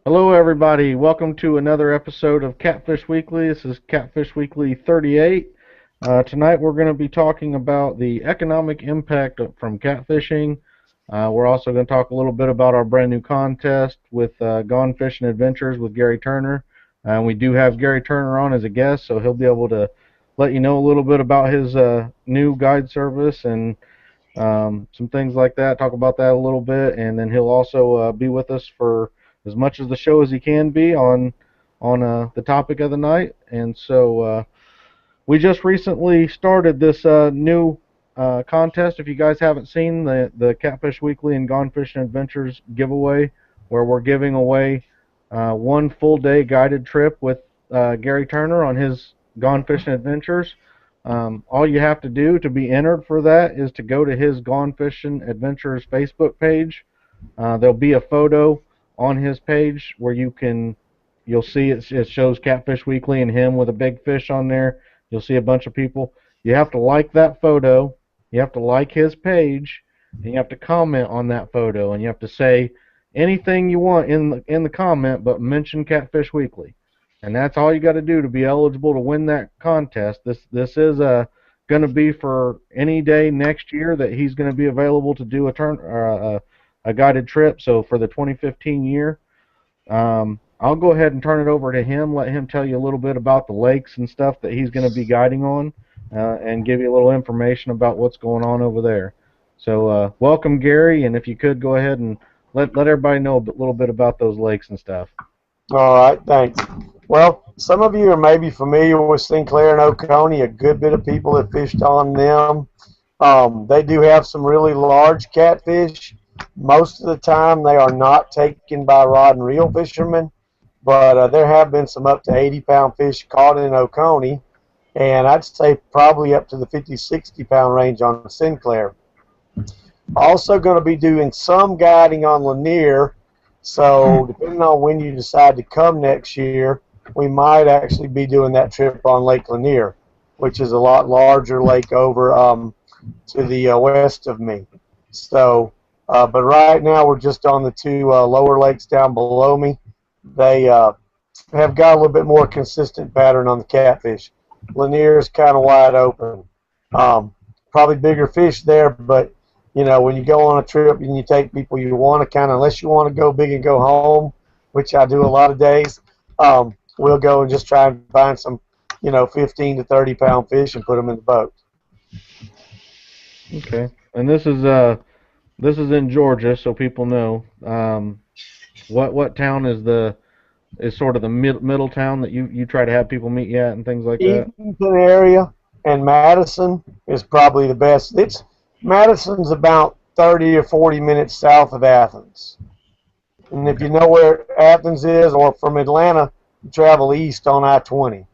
Hello, everybody. Welcome to another episode of Catfish Weekly. This is Catfish Weekly 38. Tonight, we're going to be talking about the economic impact from catfishing. We're also going to talk a little bit about our brand new contest with Gone Fishing Adventures with Gary Turner. We do have Gary Turner on as a guest, so he'll be able to let you know a little bit about his new guide service and some things like that. Talk about that a little bit, and then he'll also be with us for as much of the show as he can be on the topic of the night. And so we just recently started this new contest. If you guys haven't seen the Catfish Weekly and Gone Fishing Adventures giveaway, where we're giving away one full day guided trip with Gary Turner on his Gone Fishing Adventures. All you have to do to be entered for that is to go to his Gone Fishing Adventures Facebook page. There'll be a photo on his page where you'll see it shows Catfish Weekly and him with a big fish on there. You'll see a bunch of people. You have to like that photo. You have to like his page, and you have to comment on that photo, and you have to say anything you want in the comment, but mention Catfish Weekly. And that's all you got to do to be eligible to win that contest. This is going to be for any day next year that he's going to be available to do a guided trip. So for the 2015 year, I'll go ahead and turn it over to him. Let him tell you a little bit about the lakes and stuff that he's going to be guiding on, and give you a little information about what's going on over there. So welcome, Gary, and if you could go ahead and let everybody know a little bit about those lakes and stuff. All right, thanks. Well, some of you are maybe familiar with Sinclair and Oconee. A good bit of people have fished on them. They do have some really large catfish. Most of the time, they are not taken by rod and reel fishermen, but there have been some up to 80-pound fish caught in Oconee, and I'd say probably up to the 50, 60-pound range on Sinclair. Also going to be doing some guiding on Lanier. So depending on when you decide to come next year, we might actually be doing that trip on Lake Lanier, which is a lot larger lake over to the west of me. So, but right now we're just on the two lower lakes down below me. They have got a little bit more consistent pattern on the catfish. Lanier is kind of wide open. Probably bigger fish there, but you know, when you go on a trip and you take people, you want to kind of, unless you want to go big and go home, which I do a lot of days, we'll go and just try and find some, 15 to 30-pound fish and put them in the boat. Okay, and this is in Georgia, so people know. What town is sort of the middle town that you try to have people meet you at and things like that? Eatonton area and Madison is probably the best. Madison's about 30 or 40 minutes south of Athens. And if you know where Athens is, or from Atlanta, you travel east on I-20.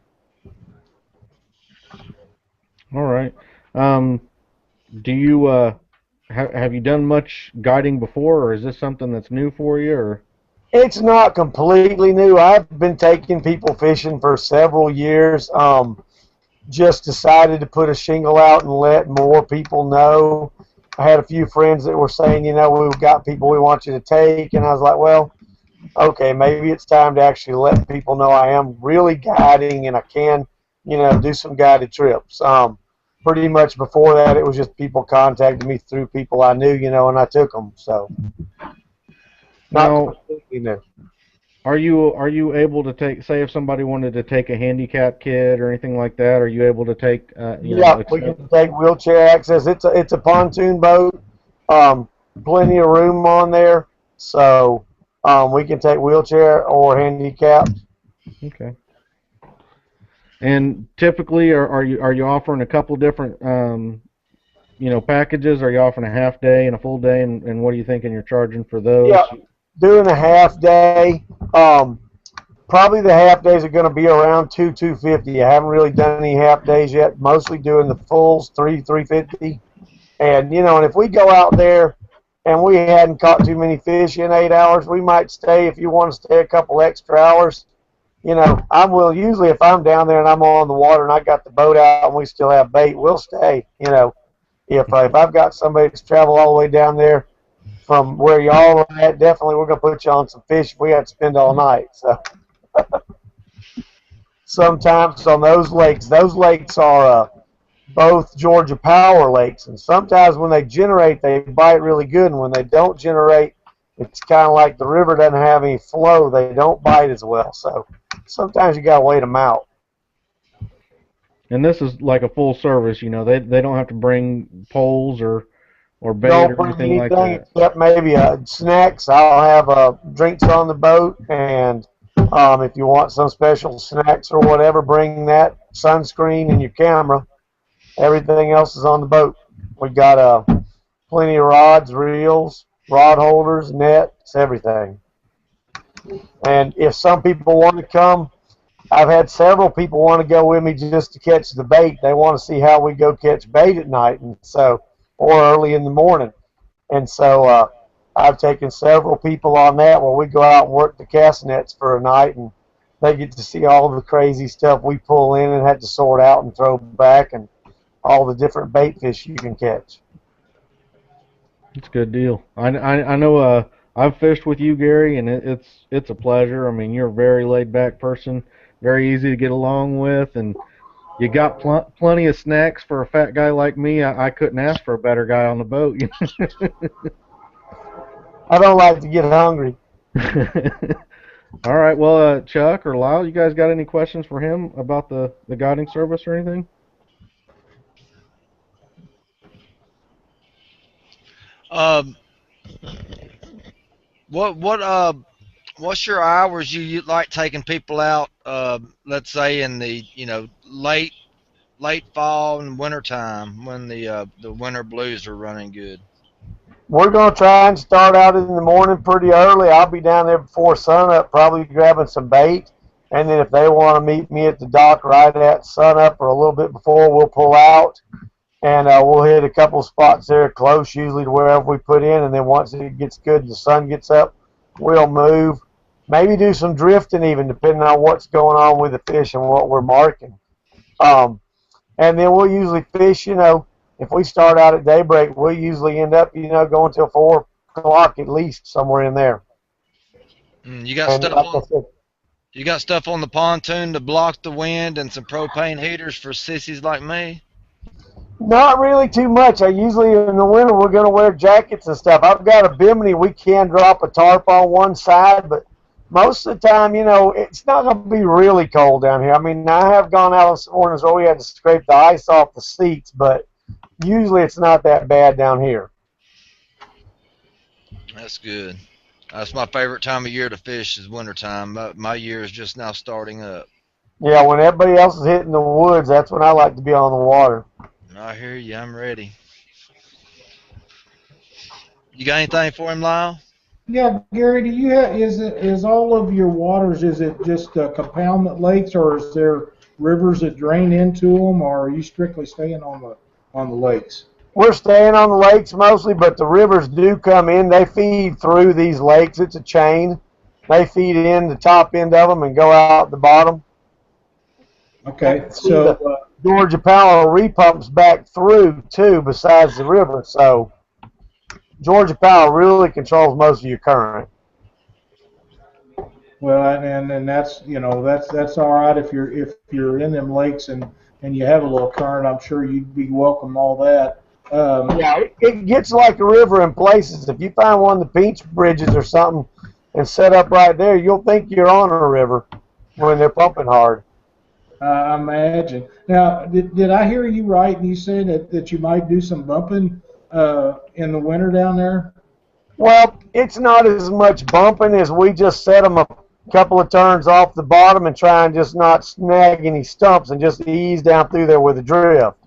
All right. Do you have you done much guiding before, or is this something that's new for you? Or it's not completely new. I've been taking people fishing for several years. Just decided to put a shingle out and let more people know. I had a few friends that were saying, we've got people we want you to take, and I was like, well, okay, maybe it's time to actually let people know I am really guiding and I can, do some guided trips. Pretty much before that, it was just people contacting me through people I knew, and I took them. So, not completely new. Are you able to take, say, if somebody wanted to take a handicap kit or anything like that? Are you able to take? Yeah, we can take wheelchair access. It's a pontoon boat. Plenty of room on there, so we can take wheelchair or handicap. Okay. And typically, are you offering a couple different packages? Are you offering a half day and a full day, and what are you thinking you're charging for those? Yeah, doing a half day. Probably the half days are going to be around $250. I haven't really done any half days yet. Mostly doing the fulls, $350. And and if we go out there and we hadn't caught too many fish in 8 hours, we might stay. If you want to stay a couple extra hours, I will. Usually, if I'm down there and I'm on the water and I got the boat out and we still have bait, we'll stay. If I've got somebody that's traveled all the way down there from where y'all are at, definitely we're going to put you on some fish if we have to spend all night. So sometimes on those lakes are both Georgia Power lakes, and sometimes when they generate, they bite really good, and when they don't generate, it's kind of like the river doesn't have any flow. They don't bite as well, so sometimes you got to wait them out. And this is like a full service, they don't have to bring poles or bait Don't or bring anything like anything that. except maybe snacks. I'll have drinks on the boat, and if you want some special snacks or whatever, bring that, sunscreen, and your camera. Everything else is on the boat. We got plenty of rods, reels, rod holders, nets, everything. And if some people want to come, I've had several people want to go with me just to catch the bait. They want to see how we go catch bait at night, and so or early in the morning. And so I've taken several people on that where we go out and work the cast nets for a night, and they get to see all the crazy stuff we pull in and have to sort out and throw back, and all the different bait fish you can catch. It's a good deal. I know. I've fished with you, Gary, and it's a pleasure. I mean, you're a very laid back person, very easy to get along with, and you got plenty of snacks for a fat guy like me. I couldn't ask for a better guy on the boat. I don't like to get hungry. All right. Well, Chuck or Lyle, you guys got any questions for him about the guiding service or anything? Um, what's your hours you like taking people out? Let's say in the late fall and winter time when the winter blues are running good. We're going to try and start out in the morning pretty early. I'll be down there before sunup, probably grabbing some bait. And then if they want to meet me at the dock right at sunup or a little bit before, we'll pull out. And we'll hit a couple spots there close, usually to wherever we put in. And then once it gets good, the sun gets up, we'll move. Maybe do some drifting even, depending on what's going on with the fish and what we're marking. And then we'll usually fish, if we start out at daybreak, we'll usually end up, going till 4 o'clock at least, somewhere in there. You got And stuff like I on said, you got stuff on the pontoon to block the wind and some propane heaters for sissies like me. not really too much. I usually in the winter we're going to wear jackets and stuff. I've got a bimini. We can drop a tarp on one side, but most of the time, it's not going to be really cold down here. I mean, I have gone out on some mornings where we had to scrape the ice off the seats, but usually it's not that bad down here. That's good. That's my favorite time of year to fish is wintertime. My year is just now starting up. Yeah, when everybody else is hitting the woods, that's when I like to be on the water. I hear you. I'm ready. You got anything for him, Lyle? Yeah, Gary, do you have, is all of your waters, is it just compoundment lakes, or is there rivers that drain into them, or are you strictly staying on the lakes? We're staying on the lakes mostly, but the rivers do come in. They feed through these lakes. It's a chain. They feed in the top end of them and go out the bottom. Okay, So the Georgia Power repumps back through too, besides the river. So Georgia Power really controls most of your current. well, and that's that's all right if you're in them lakes and you have a little current. I'm sure you'd be welcome all that. Yeah, it gets like a river in places. If you find one of the beach bridges or something and set up right there, you'll think you're on a river when they're pumping hard. I imagine. Now, did I hear you right? And you said that you might do some bumping in the winter down there? Well, it's not as much bumping as we just set them a couple of turns off the bottom and try and just not snag any stumps and just ease down through there with a drift.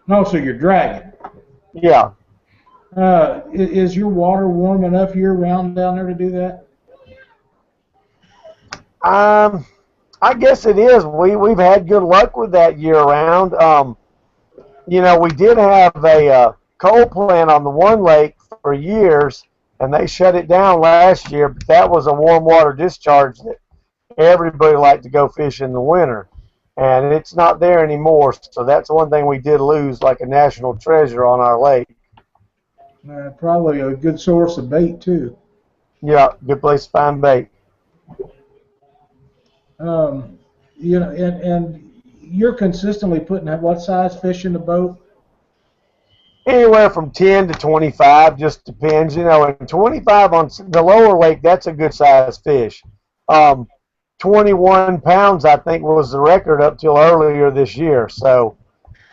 No, so you're dragging. Yeah. Is your water warm enough year-round down there to do that? I guess it is. We've had good luck with that year-round. We did have a coal plant on the one lake for years, and they shut it down last year, but that was a warm water discharge that everybody liked to go fish in the winter. And it's not there anymore, so that's one thing we did lose, like a national treasure on our lake. Probably a good source of bait too. Yeah, good place to find bait. Um, and you're consistently putting what size fish in the boat? Anywhere from 10 to 25, just depends. And 25 on the lower lake, that's a good sized fish. Um, 21 pounds, I think, was the record up till earlier this year. So,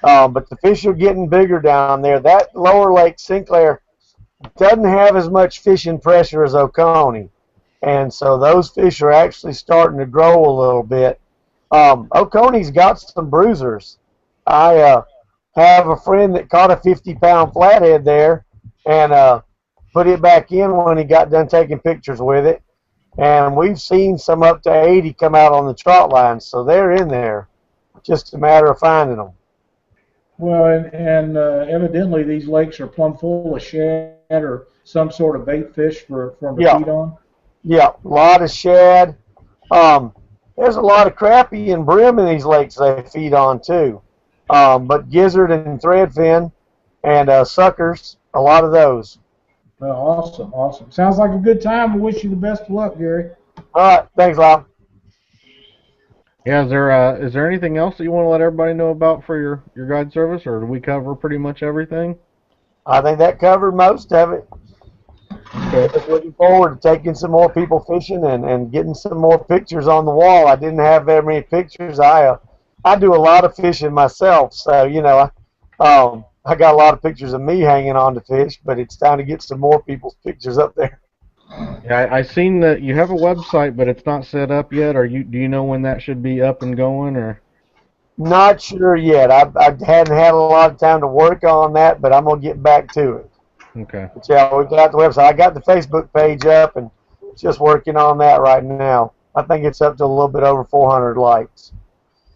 but the fish are getting bigger down there. That lower lake Sinclair doesn't have as much fishing pressure as Oconee. And so those fish are actually starting to grow a little bit. Oconee's got some bruisers. I have a friend that caught a 50-pound flathead there and put it back in when he got done taking pictures with it. And we've seen some up to 80 come out on the trot lines, so they're in there. Just a matter of finding them. Well, and evidently these lakes are plumb full of shad or some sort of bait fish for them to Yeah, feed on. yeah, a lot of shad. Um, there's a lot of crappie and brim in these lakes they feed on too. But gizzard and threadfin and suckers, a lot of those. Awesome, awesome. Sounds like a good time. I wish you the best of luck, Gary. All right, thanks, Lyle. Yeah, is there anything else that you want to let everybody know about for your guide service, or do we cover pretty much everything? I think that covered most of it. Okay. Just looking forward to taking some more people fishing and getting some more pictures on the wall. I didn't have very many pictures. I do a lot of fishing myself, so I got a lot of pictures of me hanging on to fish. But it's time to get some more people's pictures up there. Yeah, I seen that you have a website, but it's not set up yet. Do you know when that should be up and going, or? Not sure yet. I hadn't had a lot of time to work on that, but I'm gonna get back to it. Okay. But yeah, we got the website. I got the Facebook page up and just working on that right now. I think it's up to a little bit over 400 likes.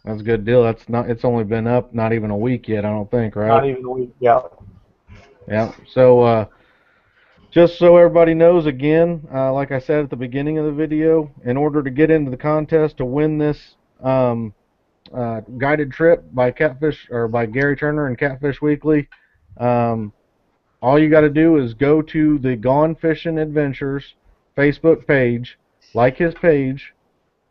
That's a good deal. It's only been up not even a week yet, I don't think, right? Not even a week. Yeah. Yeah. So just so everybody knows again, like I said at the beginning of the video, in order to get into the contest to win this guided trip by Catfish or by Gary Turner and Catfish Weekly, um, all you got to do is go to the Gone Fishing Adventures Facebook page, like his page,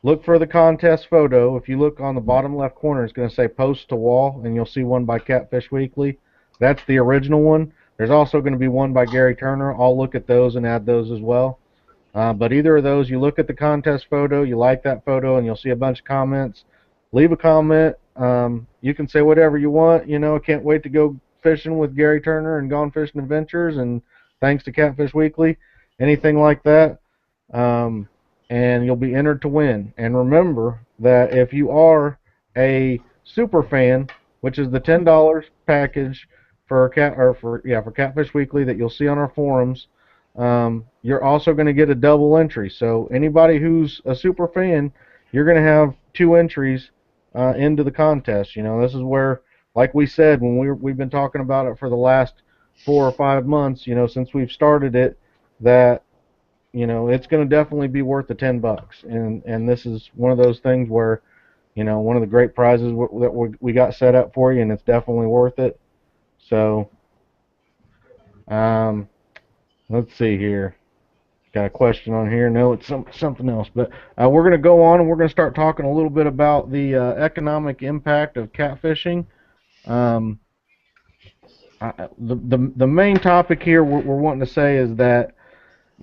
look for the contest photo. If you look on the bottom left corner, it's going to say post to wall, and you'll see one by Catfish Weekly. That's the original one. There's also going to be one by Gary Turner. I'll look at those and add those as well. But either of those, you look at the contest photo, you like that photo, and you'll see a bunch of comments. Leave a comment. You can say whatever you want. I can't wait to go fishing with Gary Turner and Gone Fishing Adventures, and thanks to Catfish Weekly. Anything like that. Um, and you'll be entered to win. And remember that if you are a super fan, which is the $10 package for for Catfish Weekly that you'll see on our forums, you're also going to get a double entry. So anybody who's a super fan, you're going to have two entries into the contest. This is where, like we said, when we've been talking about it for the last 4 or 5 months, since we've started it, that it's going to definitely be worth the $10. And this is one of those things where, one of the great prizes that we got set up for you, and it's definitely worth it. So, um, let's see here. Got a question on here. No, it's something else. But we're going to go on and we're going to start talking a little bit about the economic impact of catfishing. Um, the main topic here we're wanting to say is that,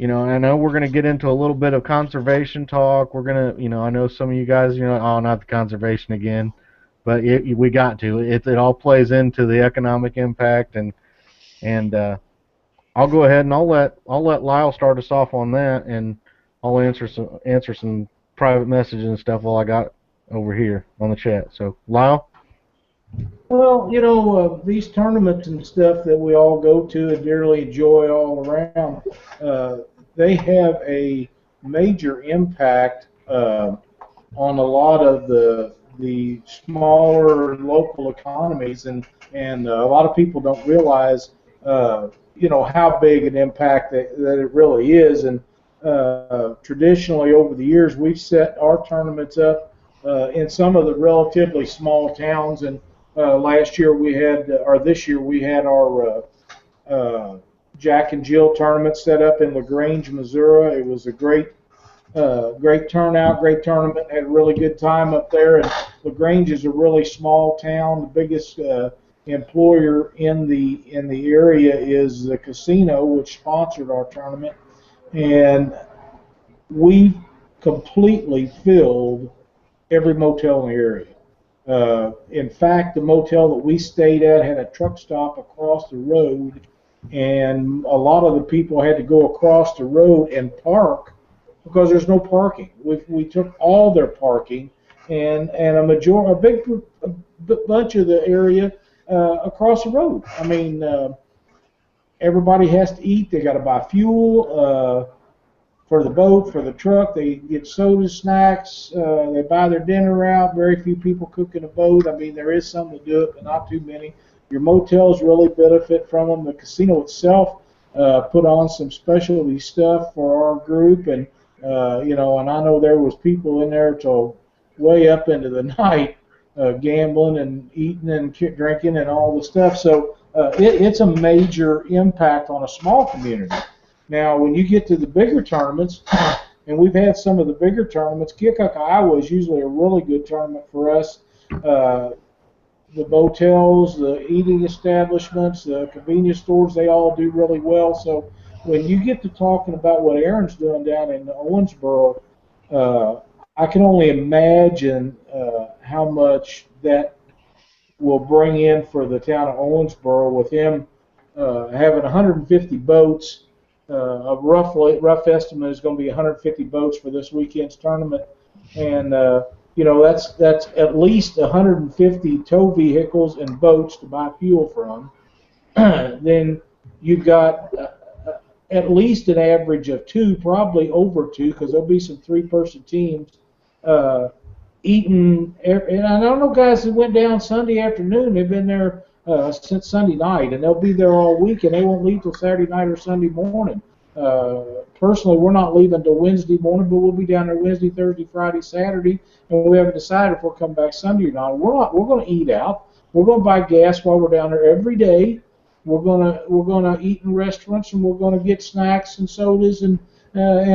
I know we're going to get into a little bit of conservation talk. We're going to, I know some of you guys, oh, not the conservation again, but we got to. It all plays into the economic impact, and I'll go ahead and I'll let Lyle start us off on that, and I'll answer some private messages and stuff while I got over here on the chat. So, Lyle. Well, these tournaments and stuff that we all go to and dearly enjoy all around, they have a major impact on a lot of the smaller local economies, and a lot of people don't realize, how big an impact that it really is. And traditionally, over the years, we've set our tournaments up in some of the relatively small towns. And last year we had, or this year we had our Jack and Jill tournament set up in LaGrange, Missouri. It was a great turnout, great tournament. Had a really good time up there. And LaGrange is a really small town. The biggest employer in the area is the casino, which sponsored our tournament, and we completely filled every motel in the area. In fact, the motel that we stayed at had a truck stop across the road, and a lot of the people had to go across the road and park because there's no parking. We took all their parking, and a big bunch of the area across the road. I mean, everybody has to eat. They got to buy fuel. For the boat, for the truck. They get soda, snacks. They buy their dinner out. Very few people cook in a boat. I mean, there is some that do it, but not too many. Your motels really benefit from them. The casino itself put on some specialty stuff for our group, and and I know there was people in there till way up into the night gambling and eating and drinking and all the stuff. So it's a major impact on a small community. Now, when you get to the bigger tournaments, and we've had some of the bigger tournaments, Keokuk, Iowa is usually a really good tournament for us. The motels, the eating establishments, the convenience stores, they all do really well. So when you get to talking about what Aaron's doing down in Owensboro, I can only imagine how much that will bring in for the town of Owensboro with him having 150 boats. A rough estimate is going to be 150 boats for this weekend's tournament, and that's at least 150 tow vehicles and boats to buy fuel from. Then you've got at least an average of two, probably over two, because there'll be some three-person teams eating. And I know guys that went down Sunday afternoon. They've been there since Sunday night, and they'll be there all week, and they won't leave till Saturday night or Sunday morning. Personally, we're not leaving till Wednesday morning, but we'll be down there Wednesday, Thursday, Friday, Saturday, and we haven't decided if we'll come back Sunday or not. We're going to eat out. We're going to buy gas while we're down there every day. We're gonna eat in restaurants, and we're gonna get snacks and sodas and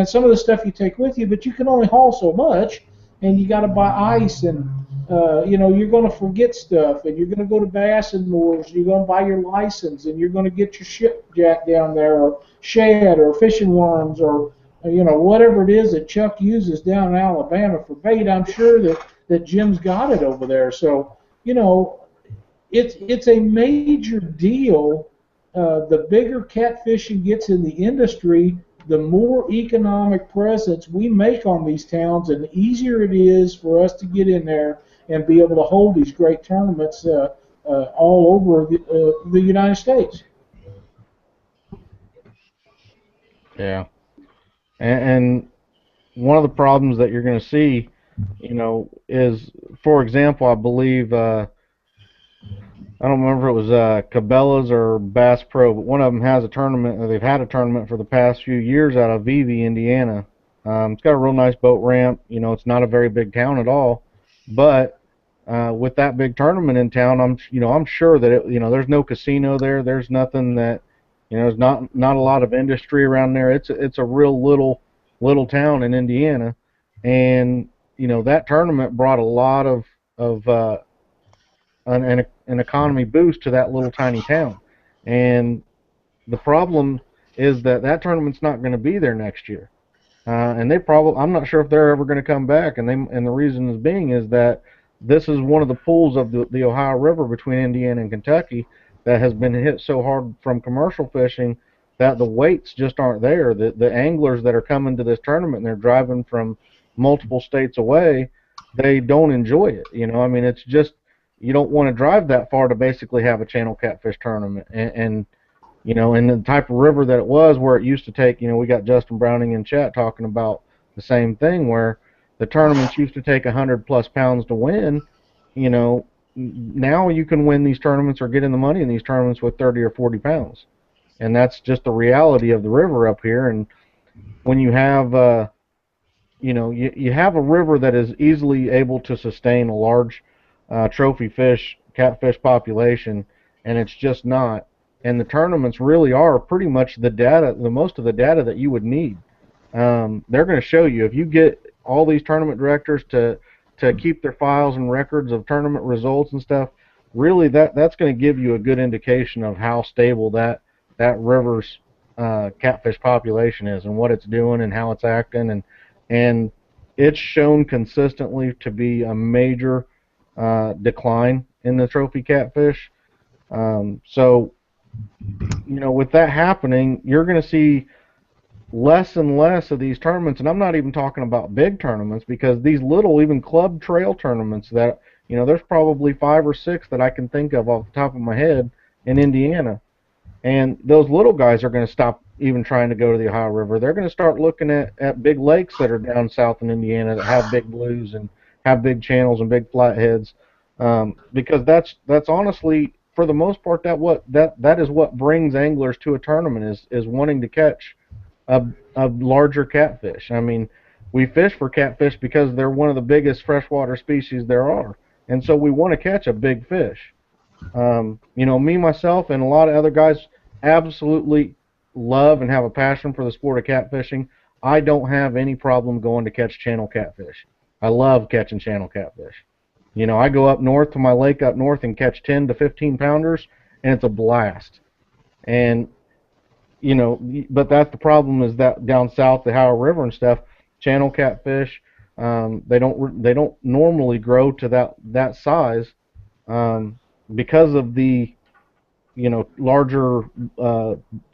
some of the stuff you take with you. But you can only haul so much, and you got to buy ice, and you're going to forget stuff, and you're going to go to Bass and Moore's, you're going to buy your license, and you're going to get your ship jack down there, or shad, or fishing worms, or whatever it is that Chuck uses down in Alabama for bait. I'm sure that Jim's got it over there. So it's a major deal. The bigger catfishing gets in the industry, the more economic presence we make on these towns, and the easier it is for us to get in there and be able to hold these great tournaments all over the United States. Yeah, and one of the problems that you're going to see, is, for example, I believe I don't remember if it was Cabela's or Bass Pro, but one of them has a tournament, or they've had a tournament for the past few years out of Vevey, Indiana. It's got a real nice boat ramp. It's not a very big town at all, but with that big tournament in town, I'm sure that there's no casino there. There's nothing that, there's not a lot of industry around there. It's a real little town in Indiana, and that tournament brought a lot of an economy boost to that little tiny town. And the problem is that tournament's not going to be there next year. And I'm not sure if they're ever going to come back. And the reason is that this is one of the pools of the Ohio River between Indiana and Kentucky that has been hit so hard from commercial fishing that the weights just aren't there. The anglers that are coming to this tournament, and they're driving from multiple states away, they don't enjoy it. I mean, it's just, you don't want to drive that far to basically have a channel catfish tournament. And in the type of river that it was, where it used to take, we got Justin Browning in chat talking about the same thing, where the tournaments used to take 100+ pounds to win. Now you can win these tournaments or get in the money in these tournaments with 30 or 40 pounds. And that's just the reality of the river up here. And when you have, you have a river that is easily able to sustain a large trophy fish, catfish population, and it's just not. and the tournaments really are pretty much the most of the data that you would need. They're going to show you if you get all these tournament directors to keep their files and records of tournament results and stuff. Really, that's going to give you a good indication of how stable that river's catfish population is and what it's doing and how it's acting, and it's shown consistently to be a major decline in the trophy catfish. So, with that happening, you're going to see less and less of these tournaments, and I'm not even talking about big tournaments, because these little, even club trail tournaments that, there's probably 5 or 6 that I can think of off the top of my head in Indiana. And those little guys are going to stop even trying to go to the Ohio River. They're going to start looking at big lakes that are down south in Indiana that have big blues and have big channels and big flatheads, because that's honestly, for the most part, that is what brings anglers to a tournament, is wanting to catch a larger catfish. I mean, we fish for catfish because they're one of the biggest freshwater species there are, and so we want to catch a big fish. Me, myself, and a lot of other guys absolutely love and have a passion for the sport of catfishing. I don't have any problem going to catch channel catfish. I love catching channel catfish. I go up north to my lake up north and catch 10 to 15 pounders, and it's a blast. And but that's the problem, is that down south, the Ohio River and stuff, channel catfish, they don't normally grow to that size, because of the larger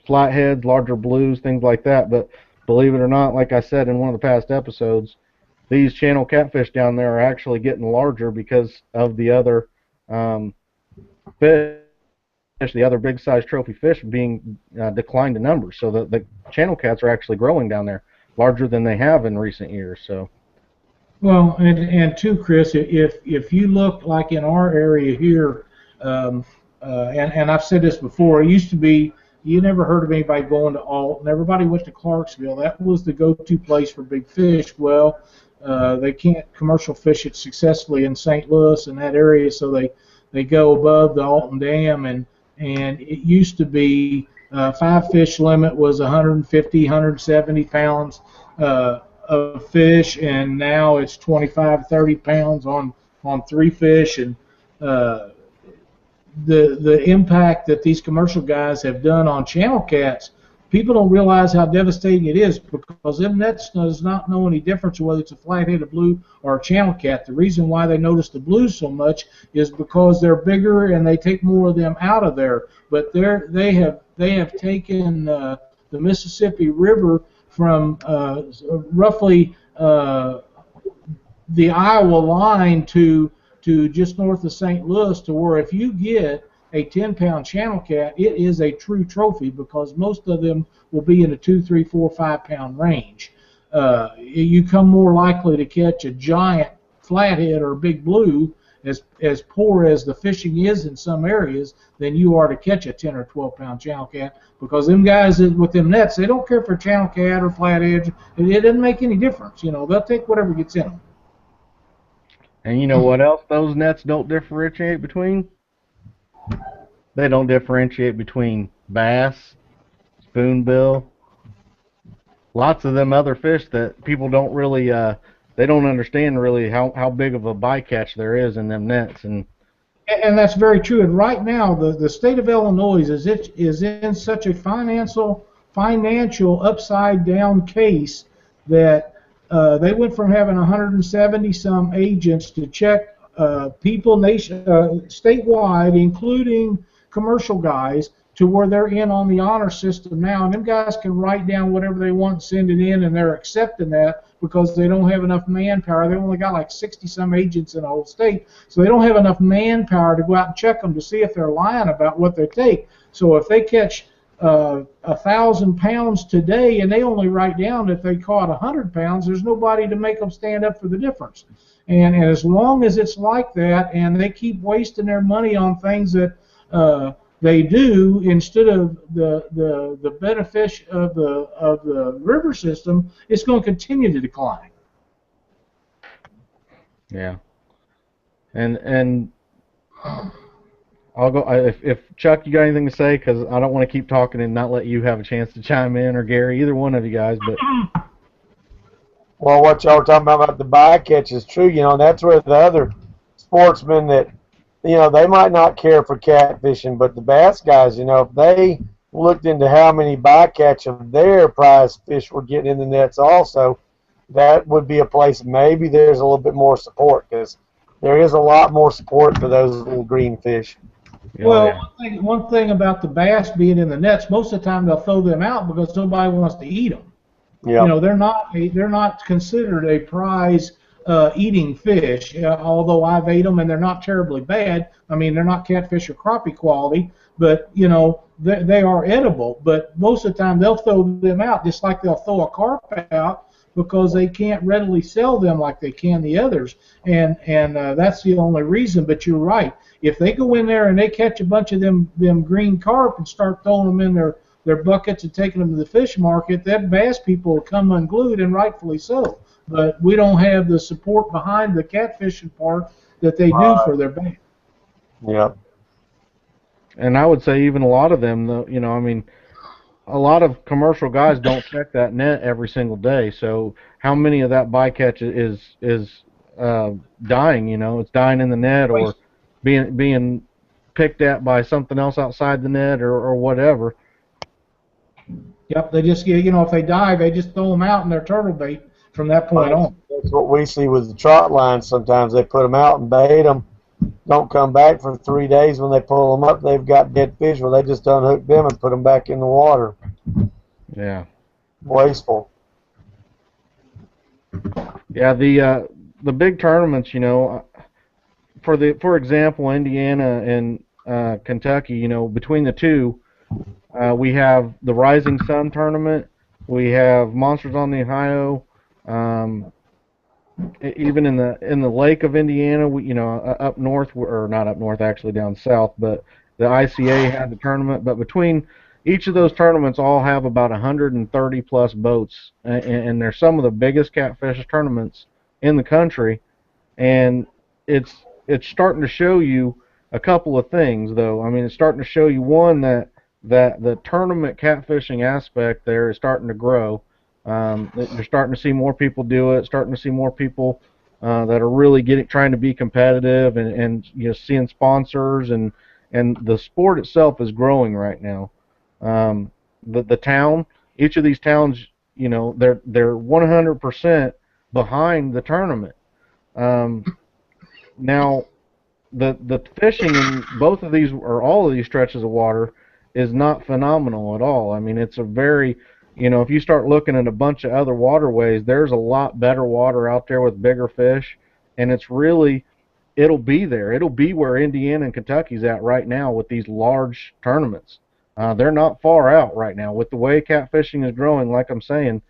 flatheads, larger blues, things like that. But believe it or not, like I said in one of the past episodes, these channel catfish down there are actually getting larger because of the other fish, the other big size trophy fish being declined in numbers. So the channel cats are actually growing down there larger than they have in recent years. So. Well, and too, Chris, if you look like in our area here, and I've said this before, it used to be you never heard of anybody going to Alton. Everybody went to Clarksville. That was the go-to place for big fish. Well, they can't commercial fish it successfully in St. Louis and that area, so they go above the Alton Dam, and it used to be 5 fish limit was 150, 170 pounds. Of fish, and now it's 25, 30 pounds on 3 fish, and the impact that these commercial guys have done on channel cats, people don't realize how devastating it is, because them nets does not know any difference whether it's a flat-headed blue or a channel cat. The reason why they notice the blues so much is because they're bigger and they take more of them out of there. But they have taken the Mississippi River from roughly the Iowa line to just north of St. Louis, to where if you get a 10-pound channel cat, it is a true trophy, because most of them will be in the 2, 3, 4, 5-pound range. You come more likely to catch a giant flathead or a big blue, as poor as the fishing is in some areas, than you are to catch a 10 or 12-pound channel cat, because them guys with them nets, they don't care for channel cat or flathead. It doesn't make any difference. They'll take whatever gets in them. And you know what else those nets don't differentiate between? They don't differentiate between bass, spoonbill, lots of them other fish that people don't really, they don't understand really how big of a bycatch there is in them nets. And that's very true. And right now, the state of Illinois is in such a financial upside down case that they went from having 170 some agents to check people statewide, including commercial guys, to where they're in on the honor system now, and them guys can write down whatever they want and send it in, and they're accepting that because they don't have enough manpower. They only got like 60 some agents in the whole state, so they don't have enough manpower to go out and check them to see if they're lying about what they take. So if they catch 1,000 pounds today and they only write down if they caught 100 pounds, there's nobody to make them stand up for the difference. And as long as it's like that, and they keep wasting their money on things that they do instead of the benefit of the river system, it's going to continue to decline. Yeah, and I'll go. If Chuck, you got anything to say? Because I don't want to keep talking and not let you have a chance to chime in, or Gary, either one of you guys. But Well, what y'all were talking about the bycatch is true. And that's where the other sportsmen that, they might not care for catfishing, but the bass guys, if they looked into how many bycatch of their prize fish were getting in the nets also, that would be a place maybe there's a little bit more support because there is a lot more support for those little green fish. oh Well, yeah, one thing about the bass being in the nets, most of the time they'll throw them out because nobody wants to eat them. Yep. They're not considered a prize eating fish. Although I've ate them and they're not terribly bad. I mean, they're not catfish or crappie quality, but they are edible. But most of the time they'll throw them out, just like they'll throw a carp out because they can't readily sell them like they can the others. And that's the only reason. But you're right. If they go in there and they catch a bunch of them green carp and start throwing them in their buckets and taking them to the fish market, that bass people will come unglued, and rightfully so. But we don't have the support behind the catfishing part that they do for their bass. Yep. and I would say even a lot of them, though, I mean, a lot of commercial guys don't check that net every single day. So how many of that bycatch is dying? It's dying in the net or being picked at by something else outside the net or whatever. Yep, they just if they dive, they just throw them out in their turtle bait from that point on. That's what we see with the trot lines. Sometimes they put them out and bait them, don't come back for 3 days. When they pull them up, they've got dead fish. Well, they just unhook them and put them back in the water. Yeah. Wasteful. Yeah, the big tournaments, for example, Indiana and Kentucky, between the two, we have the Rising Sun tournament. We have Monsters on the Ohio. Even in the Lake of Indiana, up north, or not up north, actually down south, but the ICA had the tournament. But between each of those tournaments, all have about 130 plus boats, and they're some of the biggest catfish tournaments in the country. And it's starting to show you a couple of things, though. I mean, it's starting to show you one that the tournament catfishing aspect there is starting to grow. You're starting to see more people do it. Starting to see more people that are really trying to be competitive, and seeing sponsors, and the sport itself is growing right now. The town, each of these towns, they're 100% behind the tournament. Now, the fishing in both of these or all of these stretches of water is not phenomenal at all. I mean, it's a very, if you start looking at a bunch of other waterways, there's a lot better water out there with bigger fish, and it'll be there. It'll be where Indiana and Kentucky's at right now with these large tournaments. They're not far out right now. With the way catfishing is growing, like I'm saying,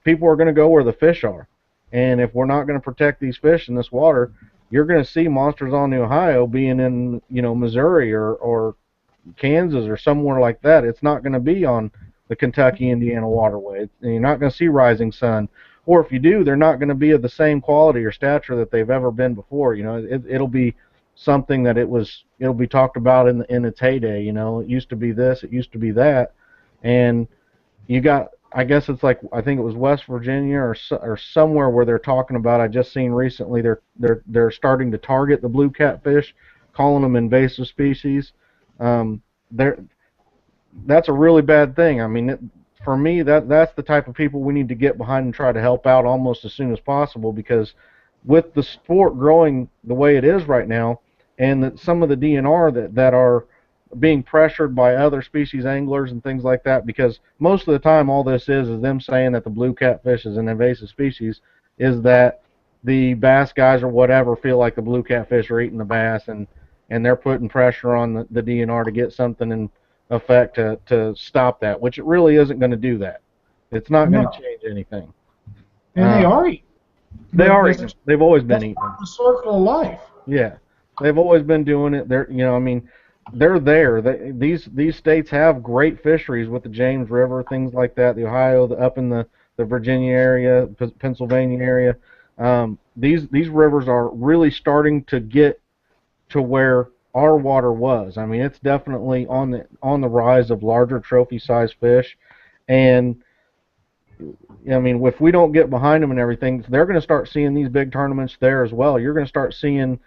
people are going to go where the fish are. And if we're not going to protect these fish in this water, you're going to see Monsters on the Ohio being in, Missouri or Kansas or somewhere like that. It's not going to be on the Kentucky-Indiana waterway. You're not going to see Rising Sun. Or if you do, they're not going to be of the same quality or stature that they've ever been before. It'll be something that it'll be talked about in its heyday. It used to be this, it used to be that, and you got, I guess it's like, I think it was West Virginia or somewhere where they're talking about. I just seen recently they're starting to target the blue catfish, calling them invasive species. They're That's a really bad thing. I mean, for me, that's the type of people we need to get behind and try to help out almost as soon as possible, because with the sport growing the way it is right now, and some of the DNR that are being pressured by other species anglers and things like that, because most of the time all this is them saying that the blue catfish is an invasive species, is that the bass guys or whatever feel like the blue catfish are eating the bass, and they're putting pressure on the DNR to get something in effect to stop that, which it really isn't going to do that. It's not going to change anything. And they are eating. They are eating. They've always been eating. That's the circle of life. Yeah, they've always been doing it. I mean, they're there. These states have great fisheries with the James River, things like that. The Ohio, up in the Virginia area, Pennsylvania area. These rivers are really starting to get to where our water was. I mean, it's definitely on the rise of larger trophy size fish, and I mean, if we don't get behind them and everything, they're going to start seeing these big tournaments there as well. You're going to start seeing,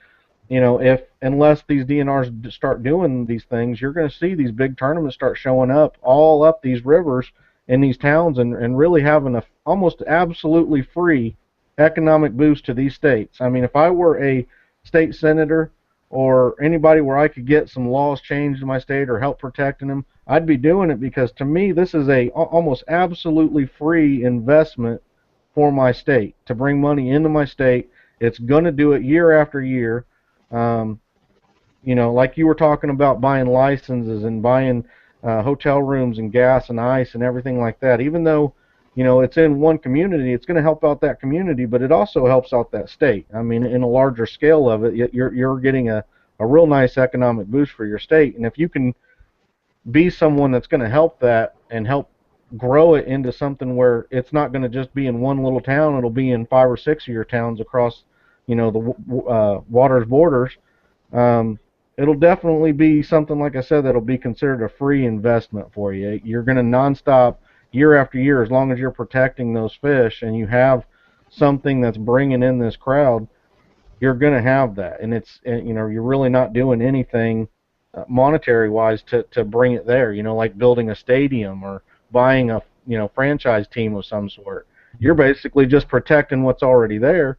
if unless these DNRs start doing these things, you're going to see these big tournaments start showing up all up these rivers in these towns, and really having a almost absolutely free economic boost to these states. I mean, if I were a state senator or anybody where I could get some laws changed in my state or help protecting them, I'd be doing it, because to me this is a almost absolutely free investment for my state to bring money into my state. It's going to do it year after year. Um, like you were talking about buying licenses and buying hotel rooms and gas and ice and everything like that. Even though, it's in one community, it's going to help out that community, but it also helps out that state. I mean, in a larger scale of it, you're getting a real nice economic boost for your state. And if you can be someone that's going to help that and help grow it into something where it's not going to just be in one little town, it'll be in 5 or 6 of your towns across, the water's borders. um, It'll definitely be something, like I said, that'll be considered a free investment for you. You're going to nonstop year after year, as long as you're protecting those fish and you have something that's bringing in this crowd, you're going to have that. And you're really not doing anything monetary wise to bring it there, like building a stadium or buying a, franchise team of some sort. You're basically just protecting what's already there,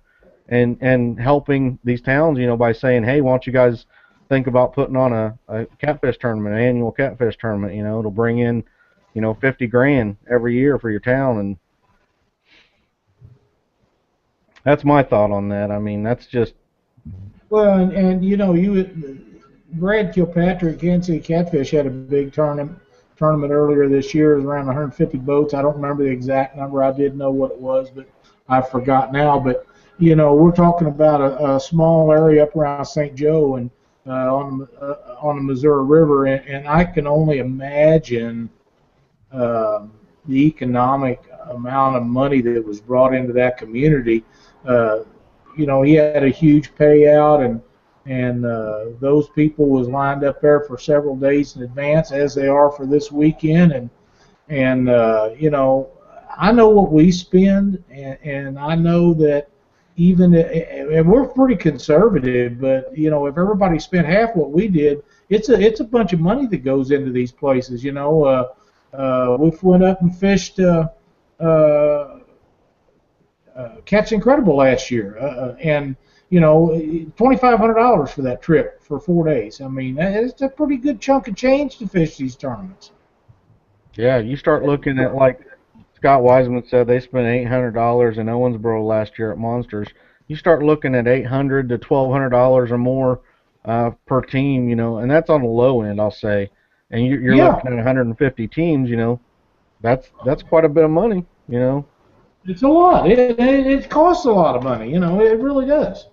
and helping these towns, by saying, hey, why don't you guys think about putting on a catfish tournament, an annual catfish tournament. It'll bring in, 50 grand every year for your town. And that's my thought on that. I mean, that's just. Well, and Brad Kilpatrick, Kansas City Catfish had a big tournament earlier this year. It was around 150 boats. I don't remember the exact number. I did know what it was, but I forgot now. But we're talking about a small area up around St. Joe and on the Missouri River, and I can only imagine the economic amount of money that was brought into that community. Uh, he had a huge payout, and those people was lined up there for several days in advance, as they are for this weekend. And I know what we spend, and I know that and we're pretty conservative, but if everybody spent half what we did, it's a bunch of money that goes into these places. We went up and fished uh, Catch Incredible last year, and $2,500 for that trip for 4 days. I mean, it's a pretty good chunk of change to fish these tournaments. Yeah, you start looking at, like Scott Wiseman said, they spent $800 in Owensboro last year at Monsters. You start looking at $800 to $1,200 or more per team, and that's on the low end, I'll say. And you're Yeah, looking at 150 teams, that's quite a bit of money. it's a lot. It costs a lot of money. It really does.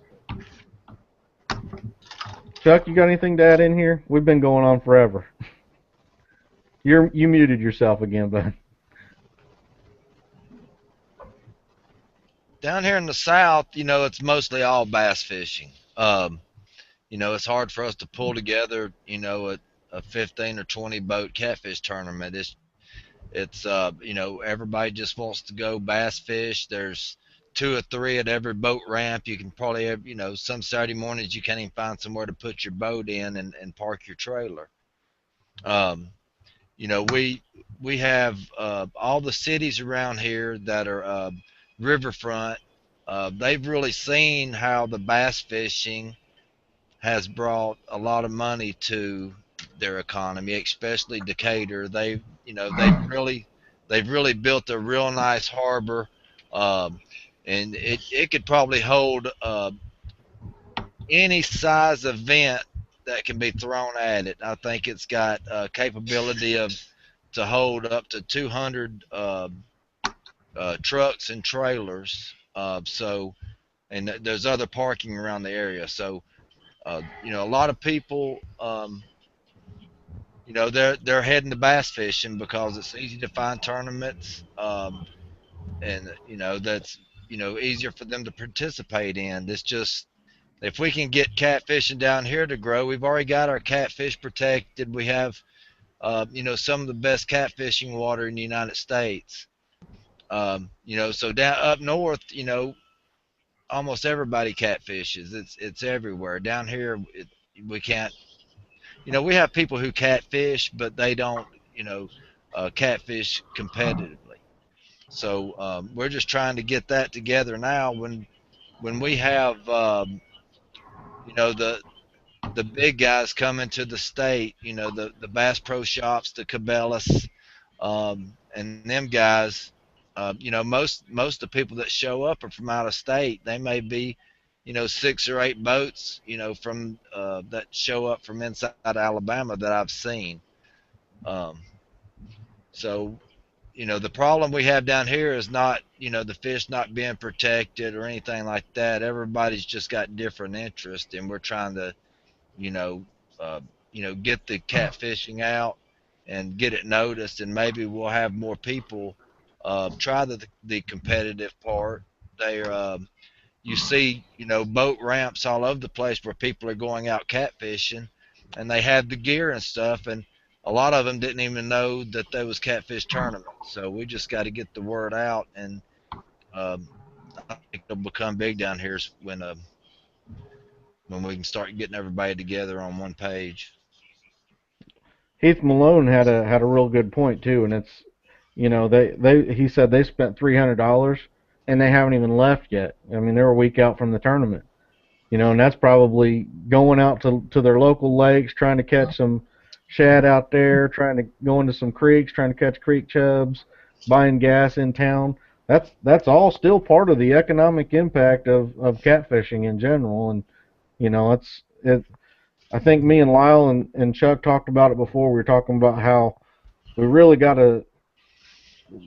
Chuck, you got anything to add in here? We've been going on forever. You muted yourself again, bud. Down here in the South, it's mostly all bass fishing. It's hard for us to pull together, a 15 or 20 boat catfish tournament. It's everybody just wants to go bass fish. There's two or three at every boat ramp. You can probably have, some Saturday mornings you can't even find somewhere to put your boat in and park your trailer. Um, we have all the cities around here that are riverfront. They've really seen how the bass fishing has brought a lot of money to their economy, especially Decatur. They've really built a real nice harbor, um, and it could probably hold any size event that can be thrown at it. I think it's got capability of to hold up to 200 trucks and trailers. And there's other parking around the area. So a lot of people, they're heading to bass fishing because it's easy to find tournaments, and that's easier for them to participate in. It's just if we can get catfishing down here to grow, we've already got our catfish protected. We have, some of the best catfishing water in the United States. So down up north, almost everybody catfishes. It's everywhere. Down here, we can't. We have people who catfish, but they don't, catfish competitively. So we're just trying to get that together now. When we have, the big guys coming to the state, the Bass Pro Shops, the Cabela's, and them guys, most of the people that show up are from out of state. They may be, 6 or 8 boats, from that show up from inside Alabama that I've seen. Um, so, the problem we have down here is not, the fish not being protected or anything like that. Everybody's just got different interests, and we're trying to, you know, get the catfishing out and get it noticed, and maybe we'll have more people try the competitive part. They You see, boat ramps all over the place where people are going out catfishing, and they have the gear and stuff, and a lot of them didn't even know that there was catfish tournaments. So we just got to get the word out, and um, I think it'll become big down here when we can start getting everybody together on one page. Heath Malone had a real good point too, and it's they he said they spent $300 and they haven't even left yet. I mean, they're a week out from the tournament. And that's probably going out to their local lakes, trying to catch some shad out there, trying to go into some creeks, trying to catch creek chubs, buying gas in town. That's all still part of the economic impact of catfishing in general. And it's I think me and Lyle and Chuck talked about it before. We were talking about how we really got to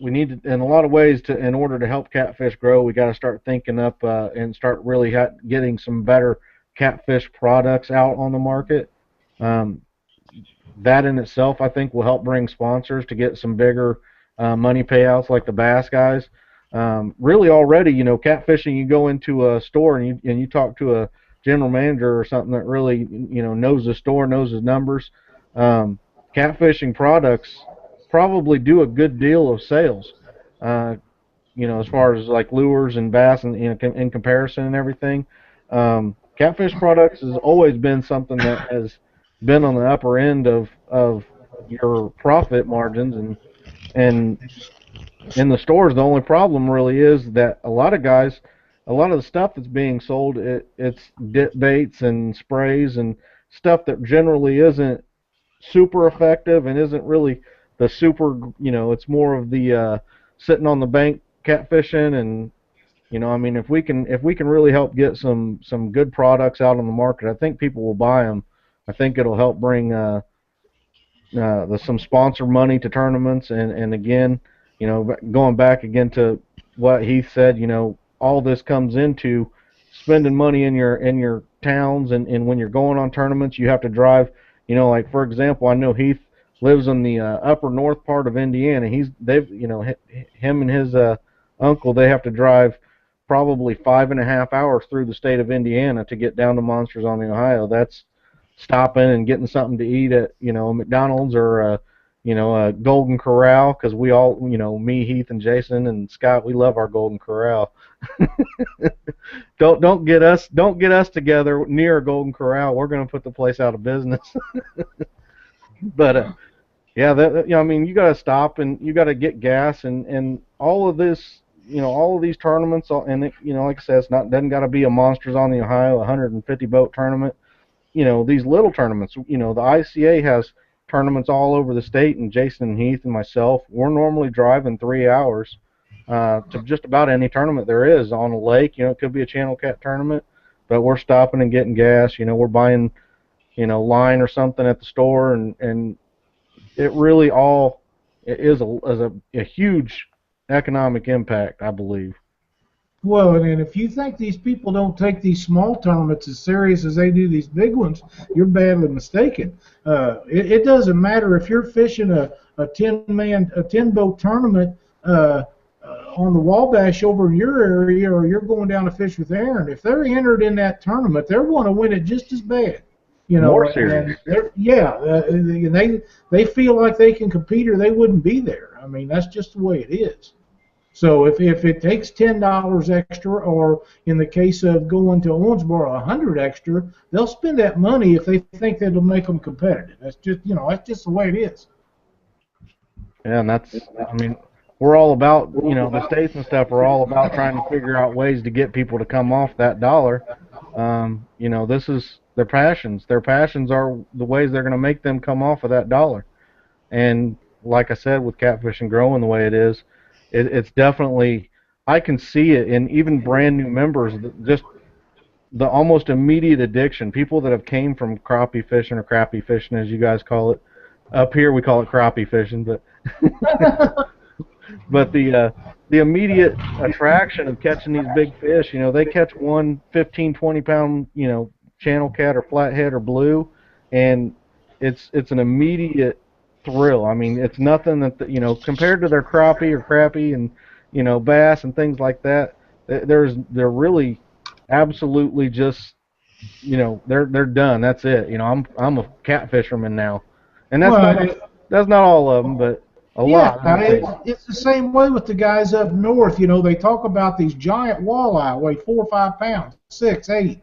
we need to, in a lot of ways, to in order to help catfish grow, we got to start thinking up and start really getting some better catfish products out on the market. Um, that in itself, I think, will help bring sponsors to get some bigger money payouts like the bass guys. Really, already, catfishing. You go into a store and you talk to a general manager or something that really knows the store, knows his numbers. Um, Catfishing products probably do a good deal of sales. Uh, as far as like lures and bass and in comparison and everything. Catfish products has always been something that has been on the upper end of your profit margins, and in the stores the only problem really is that a lot of the stuff that's being sold, it's dip baits and sprays and stuff that generally isn't super effective and isn't really the super, it's more of the sitting on the bank catfishing. And I mean, if we can really help get some good products out on the market, I think people will buy them. I think it'll help bring some sponsor money to tournaments, and again, going back again to what he said, all this comes into spending money in your towns, and when you're going on tournaments, you have to drive. Like for example, I know Heath lives in the upper north part of Indiana. Him and his uncle, they have to drive probably 5.5 hours through the state of Indiana to get down to Monsters on the Ohio. That's stopping and getting something to eat at McDonald's or a Golden Corral, because we all, me, Heath, and Jason and Scott, we love our Golden Corral. Don't get us together near a Golden Corral. We're going to put the place out of business. But yeah, I mean, you got to stop and you got to get gas, and all of this, all of these tournaments, and like I said, it's not doesn't got to be a Monsters on the Ohio 150 boat tournament. These little tournaments. The ICA has tournaments all over the state, and Jason and Heath and myself, we're normally driving 3 hours to just about any tournament there is on a lake. It could be a channel cat tournament, but we're stopping and getting gas. We're buying, line or something at the store, and it really all is a huge economic impact, I believe. Well, and if you think these people don't take these small tournaments as serious as they do these big ones, you're badly mistaken. It doesn't matter if you're fishing a 10 boat tournament on the Wabash over in your area, or you're going down to fish with Aaron, if they're entered in that tournament, they're going to win it just as bad. You know, More serious. and they feel like they can compete, or they wouldn't be there. I mean, that's just the way it is. So if it takes $10 extra, or in the case of going to Owensboro, 100 extra, they'll spend that money if they think that'll make them competitive. That's just the way it is. Yeah, and I mean, we're all about, the states and stuff are all about trying to figure out ways to get people to come off that dollar. This is their passions. Their passions are the ways they're going to make them come off of that dollar. And like I said, with catfishing growing the way it is, it's definitely, I can see it in even brand new members, just the almost immediate addiction. People that have came from crappie fishing, or crappie fishing as you guys call it. Up here we call it crappie fishing, but but the immediate attraction of catching these big fish, they catch one 15, 20-pound, channel cat or flathead or blue, and it's an immediate thrill. I mean, it's nothing that compared to their crappie or crappie and bass and things like that. They're really absolutely just they're done. That's it. I'm a cat fisherman now, and Well, that's not all of them, but a yeah, lot. I would think. it's the same way with the guys up north. They talk about these giant walleye weigh 4 or 5 pounds, 6, 8,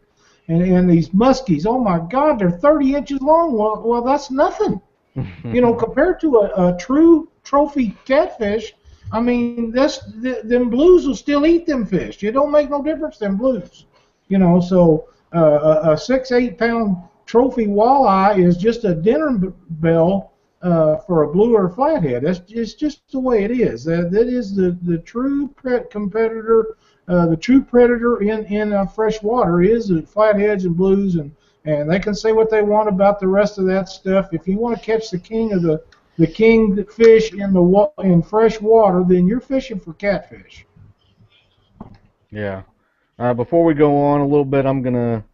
and these muskies. Oh my God, they're 30 inches long. Well, that's nothing. Compared to a true trophy catfish. I mean, them blues will still eat them fish. It don't make no difference, them blues. So a 6, 8 pound trophy walleye is just a dinner bell for a blue or a flathead. It's just the way it is. That is the true competitor, the true predator in fresh water is the flatheads and blues, and they can say what they want about the rest of that stuff. If you want to catch the king of the king fish in fresh water, then you're fishing for catfish. Yeah. Before we go on a little bit, I'm gonna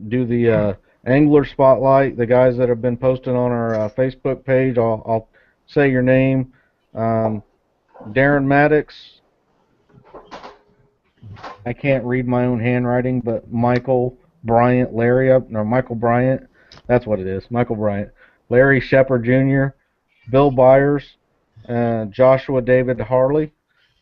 do the angler spotlight. The guys that have been posting on our Facebook page, I'll say your name. Darren Maddox. I can't read my own handwriting, but Michael Bryant, Michael Bryant. That's what it is. Michael Bryant. Larry Shepard Jr., Bill Byers, Joshua David Harley.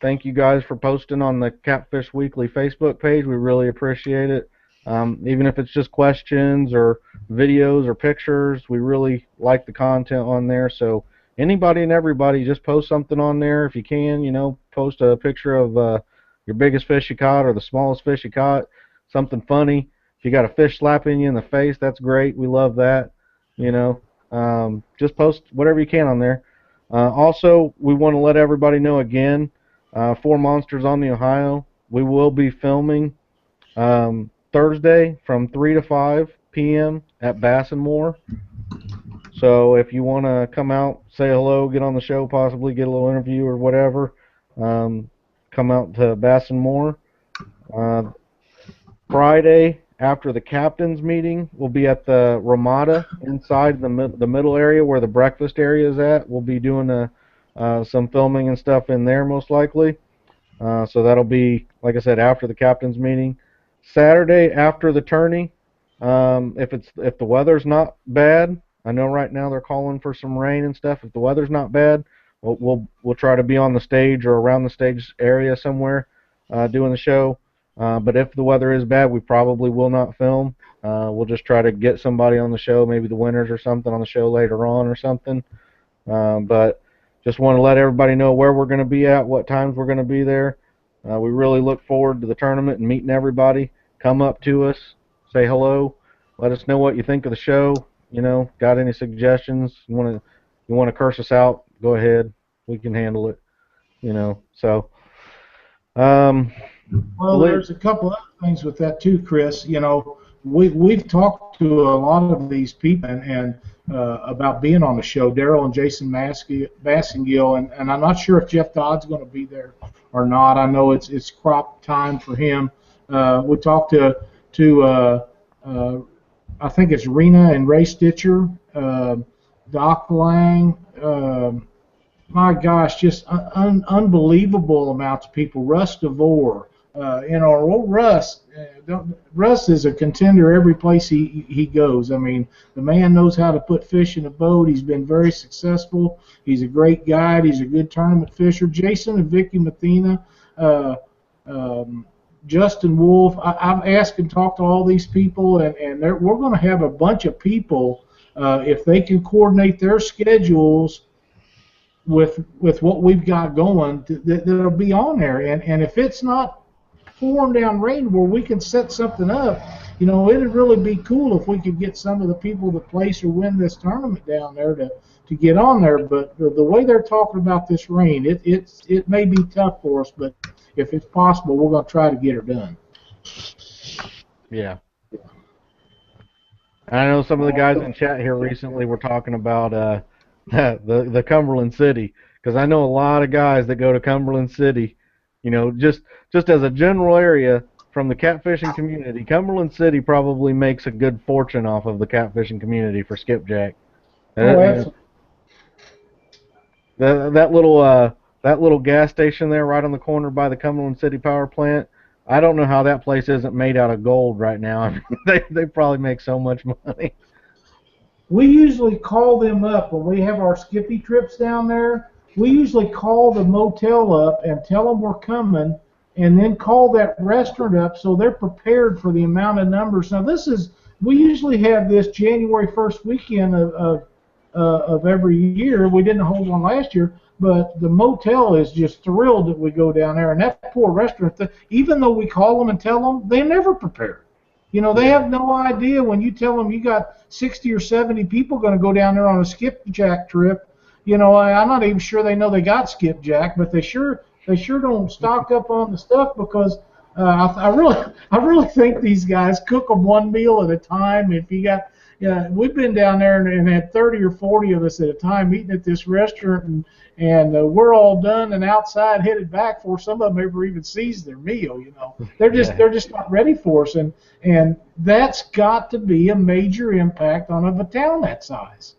Thank you guys for posting on the Catfish Weekly Facebook page. We really appreciate it. Even if it's just questions or videos or pictures, we really like the content on there. So anybody and everybody, just post something on there if you can. Post a picture of your biggest fish you caught or the smallest fish you caught, something funny. If you got a fish slapping you in the face, that's great. We love that. Just post whatever you can on there. Also, we want to let everybody know again, For Monsters on the Ohio, we will be filming Thursday from 3 to 5 p.m. at Bass and More. So if you want to come out, say hello, get on the show, possibly get a little interview or whatever, come out to Bass and More. Friday, after the captain's meeting, we'll be at the Ramada inside the middle area where the breakfast area is at. We'll be doing some filming and stuff in there most likely. So that'll be, like I said, after the captain's meeting. Saturday after the tourney, if the weather's not bad, I know right now they're calling for some rain and stuff. If the weather's not bad, we'll try to be on the stage or around the stage area somewhere doing the show. But if the weather is bad, we probably will not film. We'll just try to get somebody on the show, maybe the winners or something on the show later on or something. But just want to let everybody know where we're going to be at, what times we're going to be there. We really look forward to the tournament and meeting everybody. Come up to us, say hello, let us know what you think of the show. Got any suggestions? You want to curse us out? Go ahead, we can handle it. So. Well, there's a couple other things with that too, Chris. We've talked to a lot of these people and about being on the show. Daryl and Jason Bassingill, and I'm not sure if Jeff Dodd's going to be there or not. I know it's crop time for him. We talked to I think it's Rena and Ray Stitcher, Doc Lang. my gosh, just unbelievable amounts of people. Russ DeVore, well, Russ is a contender every place he goes. I mean, the man knows how to put fish in a boat. He's been very successful. He's a great guide. He's a good tournament fisher. Jason and Vicky Mathena, uh, um, Justin Wolf. I've asked and talked to all these people, and we're going to have a bunch of people if they can coordinate their schedules with what we've got going, that'll be on there. And if it's not pouring down rain where we can set something up, it'd really be cool if we could get some of the people that place or win this tournament down there to get on there. But the way they're talking about this rain, it may be tough for us, but if it's possible, we're going to try to get her done. Yeah. I know some of the guys in chat here recently were talking about the Cumberland City, because I know a lot of guys that go to Cumberland City, just as a general area from the catfishing community. Cumberland City probably makes a good fortune off of the catfishing community for skipjack. Oh, that little gas station there right on the corner by the Cumberland City Power Plant. I don't know how that place isn't made out of gold right now. I mean, they probably make so much money. We usually call them up when we have our Skippy trips down there. We usually call the motel up and tell them we're coming, and then call that restaurant up so they're prepared for the amount of numbers. Now, we usually have this January 1st weekend of every year. We didn't hold one last year, but the motel is just thrilled that we go down there. And that poor restaurant, even though we call them and tell them, they never prepare. They have no idea when you tell them you got 60 or 70 people going to go down there on a skipjack trip. I'm not even sure they know they got skipjack, but they sure don't stock up on the stuff because I really think these guys cook them one meal at a time. If you got, we've been down there and had 30 or 40 of us at a time eating at this restaurant, and we're all done and outside headed back before some of them ever even sees their meal. They're just not ready for us, and that's got to be a major impact on a town that size.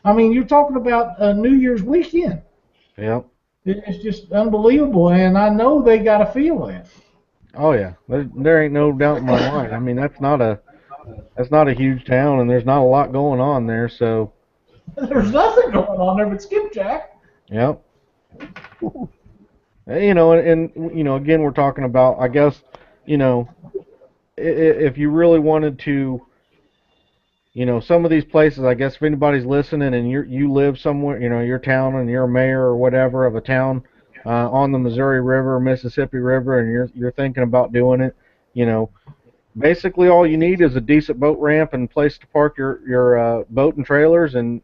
I mean, you're talking about a New Year's weekend. Yep. It's just unbelievable, and I know they got to feel that. Oh yeah, there ain't no doubt in my mind. I mean, that's not a huge town, and there's not a lot going on there. So there's nothing going on there but skipjack. Yep. Again, we're talking about, I guess, if you really wanted to, some of these places, I guess if anybody's listening and you live somewhere, your town and you're a mayor or whatever of a town on the Missouri River or Mississippi River, and you're thinking about doing it, basically all you need is a decent boat ramp and place to park your boat and trailers and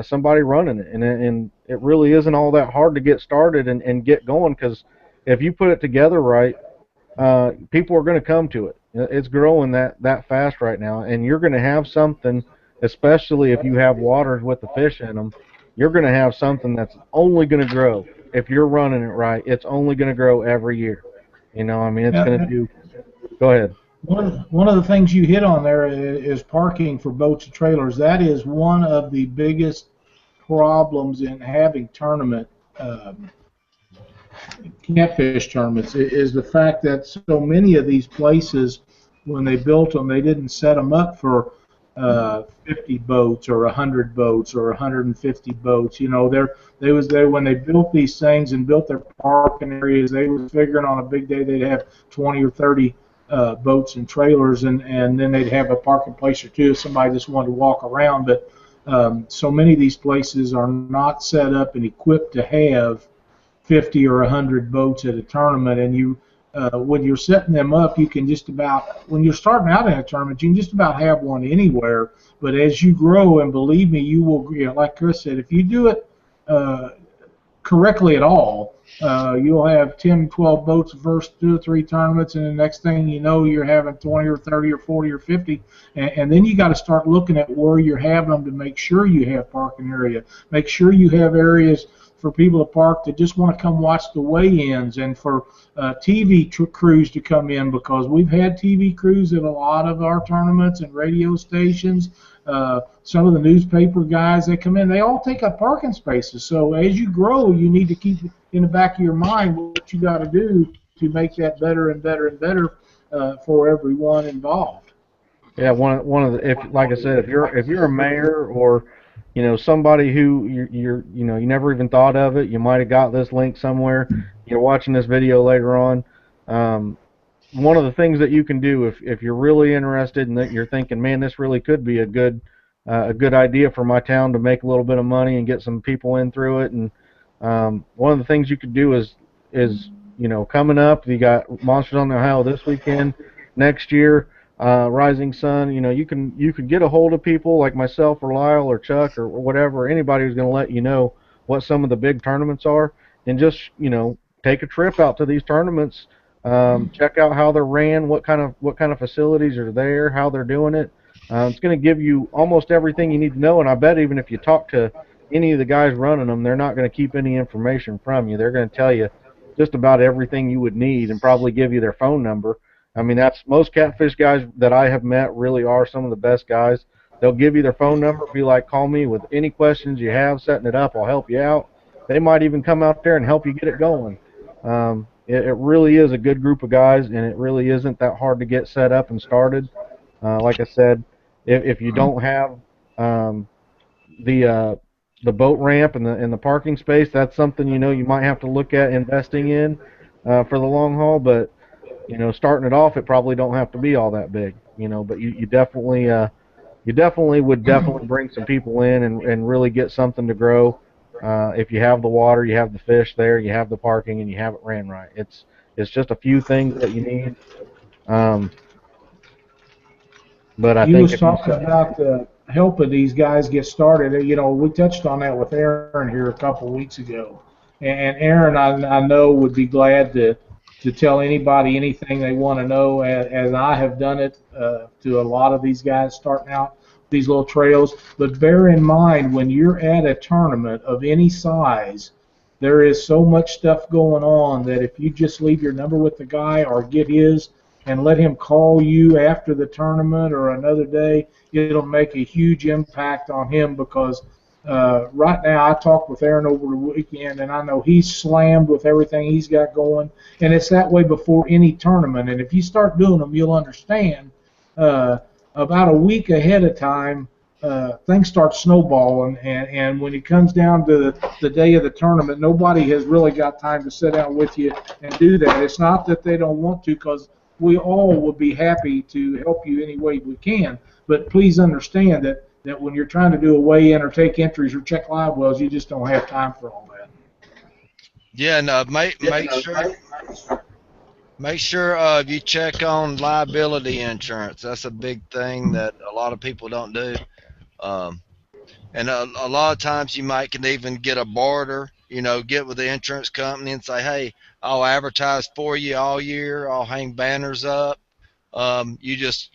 somebody running it, and it really isn't all that hard to get started and get going, because if you put it together right, people are going to come to it. It's growing that fast right now, and you're going to have something, especially if you have waters with the fish in them, you're going to have something that's only going to grow. If you're running it right, it's only going to grow every year. It's going to do. Go ahead. One of the things you hit on there is parking for boats and trailers. That is one of the biggest problems in having catfish tournaments, is the fact that so many of these places, when they built them, they didn't set them up for 50 boats or 100 boats or 150 boats. When they built these things and built their parking areas, they were figuring on a big day they'd have 20 or 30 boats and trailers, and then they'd have a parking place or two if somebody just wanted to walk around. But so many of these places are not set up and equipped to have 50 or 100 boats at a tournament, and when you're setting them up, you can just about, when you're starting out in a tournament, you can just about have one anywhere. But as you grow, and believe me, you will, like Chris said, if you do it correctly at all, you'll have 10, 12 boats the first 2 or 3 tournaments, and the next thing you know, you're having 20 or 30 or 40 or 50, and then you got to start looking at where you're having them to make sure you have parking area, make sure you have areas for people to park that just want to come watch the weigh-ins, and for TV crews to come in, because we've had TV crews at a lot of our tournaments and radio stations. Some of the newspaper guys, they come in, they all take up parking spaces. So as you grow, you need to keep in the back of your mind what you got to do to make that better and better and better for everyone involved. Yeah, one of the, if like I said, if you're a mayor or somebody who you never even thought of it, you might have got this link somewhere. You're watching this video later on. One of the things that you can do if you're really interested and that you're thinking, man, this really could be a good idea for my town to make a little bit of money and get some people in through it. And one of the things you could do is coming up, you got Monsters on the Ohio this weekend, next year. Rising Sun, you can get a hold of people like myself or Lyle or Chuck or whatever, anybody who's going to let you know what some of the big tournaments are, and just take a trip out to these tournaments, check out how they're ran, what kind of facilities are there, how they're doing it. It's going to give you almost everything you need to know, and I bet even if you talk to any of the guys running them, they're not going to keep any information from you. They're going to tell you just about everything you would need and probably give you their phone number. I mean, that's most catfish guys that I have met really are some of the best guys. They'll give you their phone number, be like, call me with any questions you have, setting it up, I'll help you out. They might even come out there and help you get it going. It really is a good group of guys, and it really isn't that hard to get set up and started. Like I said, if you don't have the boat ramp and the parking space, that's something you might have to look at investing in for the long haul, but starting it off, it probably don't have to be all that big, but you definitely would definitely bring some people in and really get something to grow. If you have the water, you have the fish there, you have the parking, and you have it ran right. It's just a few things that you need. But I You think was if you talking about helping these guys get started. We touched on that with Aaron here a couple of weeks ago, and Aaron, I know, would be glad to tell anybody anything they want to know, as I have done it to a lot of these guys starting out these little trails. But bear in mind, when you're at a tournament of any size, there is so much stuff going on that if you just leave your number with the guy or get his and let him call you after the tournament or another day, it'll make a huge impact on him, because right now I talked with Aaron over the weekend, and I know he's slammed with everything he's got going, and it's that way before any tournament. And if you start doing them, you'll understand about a week ahead of time, things start snowballing, and when it comes down to the day of the tournament, nobody has really got time to sit down with you and do that. It's not that they don't want to, because we all would be happy to help you any way we can, but please understand that when you're trying to do a weigh-in or take entries or check live wells, you just don't have time for all that. Yeah, and make sure you check on liability insurance. That's a big thing that a lot of people don't do. Um, and a lot of times you might can even get a barter, get with the insurance company and say, hey, I'll advertise for you all year. I'll hang banners up. You just,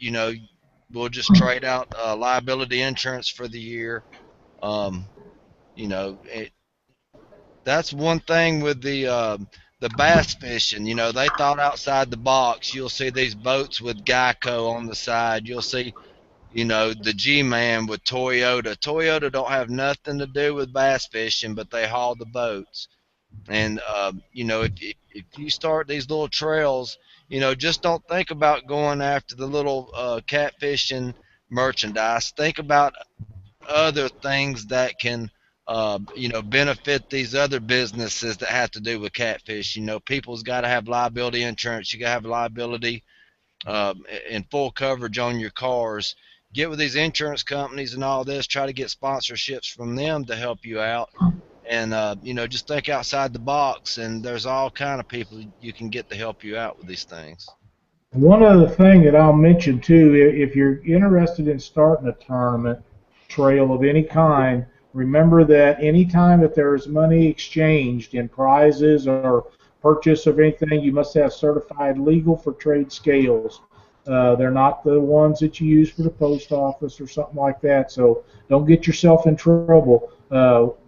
we'll just trade out liability insurance for the year. Um, it, that's one thing with the bass fishing. They thought outside the box. You'll see these boats with Geico on the side. You'll see the G-Man with Toyota. Toyota don't have nothing to do with bass fishing, but they haul the boats. And if you start these little trails, just don't think about going after the little catfishing merchandise. Think about other things that can benefit these other businesses that have to do with catfish. People's got to have liability insurance. You got to have liability and full coverage on your cars. Get with these insurance companies and all this. Try to get sponsorships from them to help you out. And just think outside the box. And there's all kind of people you can get to help you out with these things. One other thing that I'll mention too, if you're interested in starting a tournament trail of any kind, remember that anytime that there is money exchanged in prizes or purchase of anything, you must have certified legal for trade scales. They're not the ones that you use for the post office or something like that, so don't get yourself in trouble.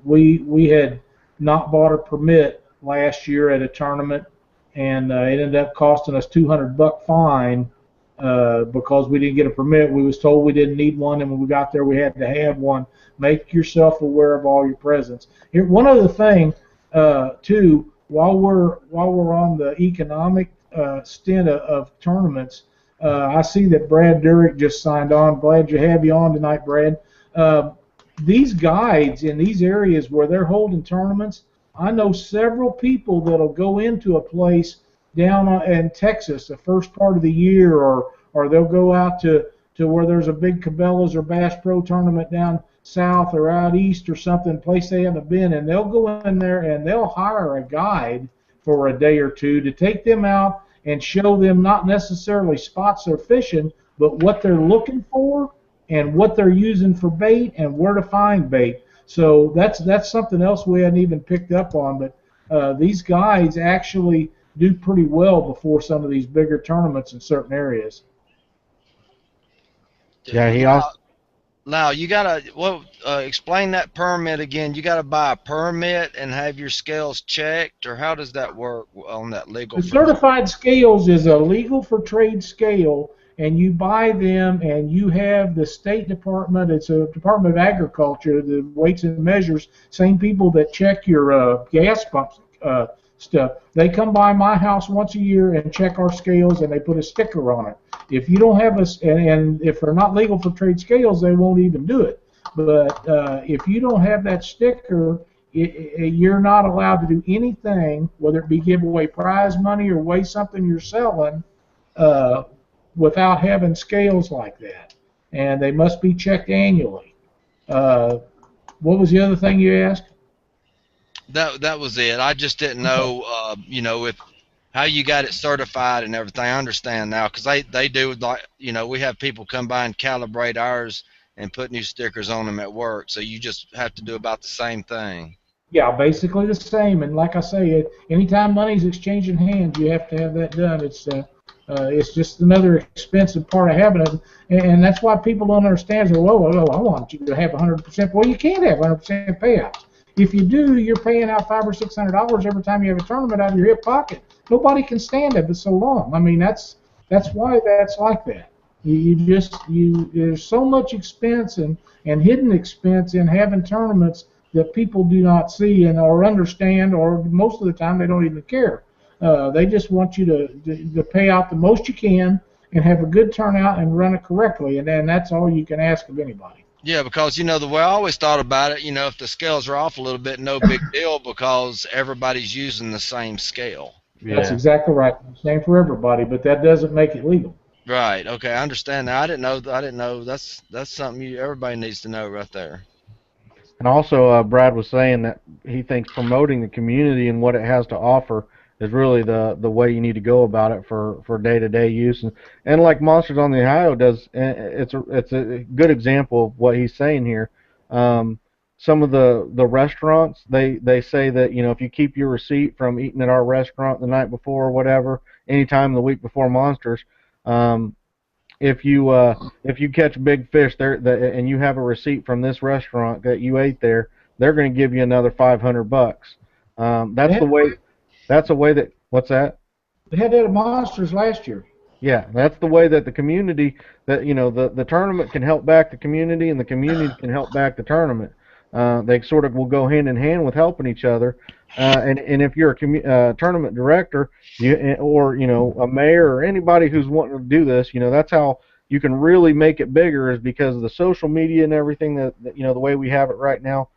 We had not bought a permit last year at a tournament, and it ended up costing us $200 fine because we didn't get a permit. We was told we didn't need one, and when we got there, we had to have one. Make yourself aware of all your presents. Here, one other thing, too, while we're on the economic stint of tournaments, I see that Brad Durick just signed on. Glad to have you on tonight, Brad. Uh, these guides in these areas where they're holding tournaments, I know several people that'll go into a place down in Texas the first part of the year, or they'll go out to where there's a big Cabela's or Bass Pro tournament down south or out east or something, place they haven't been, and they'll go in there and they'll hire a guide for a day or two to take them out and show them not necessarily spots they're fishing, but what they're looking for and what they're using for bait and where to find bait. So that's something else we hadn't even picked up on, but these guides actually do pretty well before some of these bigger tournaments in certain areas. Yeah, he Now, also. now you gotta explain that permit again. You gotta buy a permit and have your scales checked, or how does that work on that legal The for? certified scales is a legal for trade scale, and you buy them, and you have the State Department. It's a Department of Agriculture, the weights and measures. Same people that check your gas pumps stuff. They come by my house once a year and check our scales, and they put a sticker on it. If you don't have and if they're not legal for trade scales, they won't even do it. But if you don't have that sticker, you're not allowed to do anything, whether it be give away prize money or weigh something you're selling, uh, without having scales like that. And they must be checked annually. Uh, what was the other thing you asked? That was it. I just didn't Okay. know, if how you got it certified and everything. I understand now because they do, like, we have people come by and calibrate ours and put new stickers on them at work. So you just have to do about the same thing. Yeah, basically the same. And like I say, anytime money's exchanging hands, you have to have that done. It's just another expensive part of having it, and that's why people don't understand. So, whoa, I want you to have 100%. Well, you can't have 100% payouts. If you do, you're paying out $500 or $600 every time you have a tournament out of your hip pocket. Nobody can stand it for so long. I mean, that's why that's like that. There's so much expense and hidden expense in having tournaments that people do not see and or understand, or most of the time they don't even care. They just want you to pay out the most you can and have a good turnout and run it correctly, and then that's all you can ask of anybody. Yeah, because the way I always thought about it, if the scales are off a little bit, no big deal because everybody's using the same scale. That's Yeah. exactly right. Same for everybody, but that doesn't make it legal. Right. Okay, I understand that. I didn't know. I didn't know. That's something everybody needs to know right there. And also, Brad was saying that he thinks promoting the community and what it has to offer is really the way you need to go about it for day-to-day use. And like Monsters on the Ohio does, it's a good example of what he's saying here. Um, some of the restaurants, they say that, if you keep your receipt from eating at our restaurant the night before or whatever, anytime the week before Monsters, um, if you catch big fish there and you have a receipt from this restaurant that you ate there, they're going to give you another $500. They That's the had, way. That's a way that. What's that? they had that at Monsters last year. Yeah, that's the way that the community, that the tournament can help back the community, and the community can help back the tournament. They sort of will go hand in hand with helping each other. And if you're a tournament director, or a mayor or anybody who's wanting to do this, that's how you can really make it bigger, is because of the social media and everything that the way we have it right now.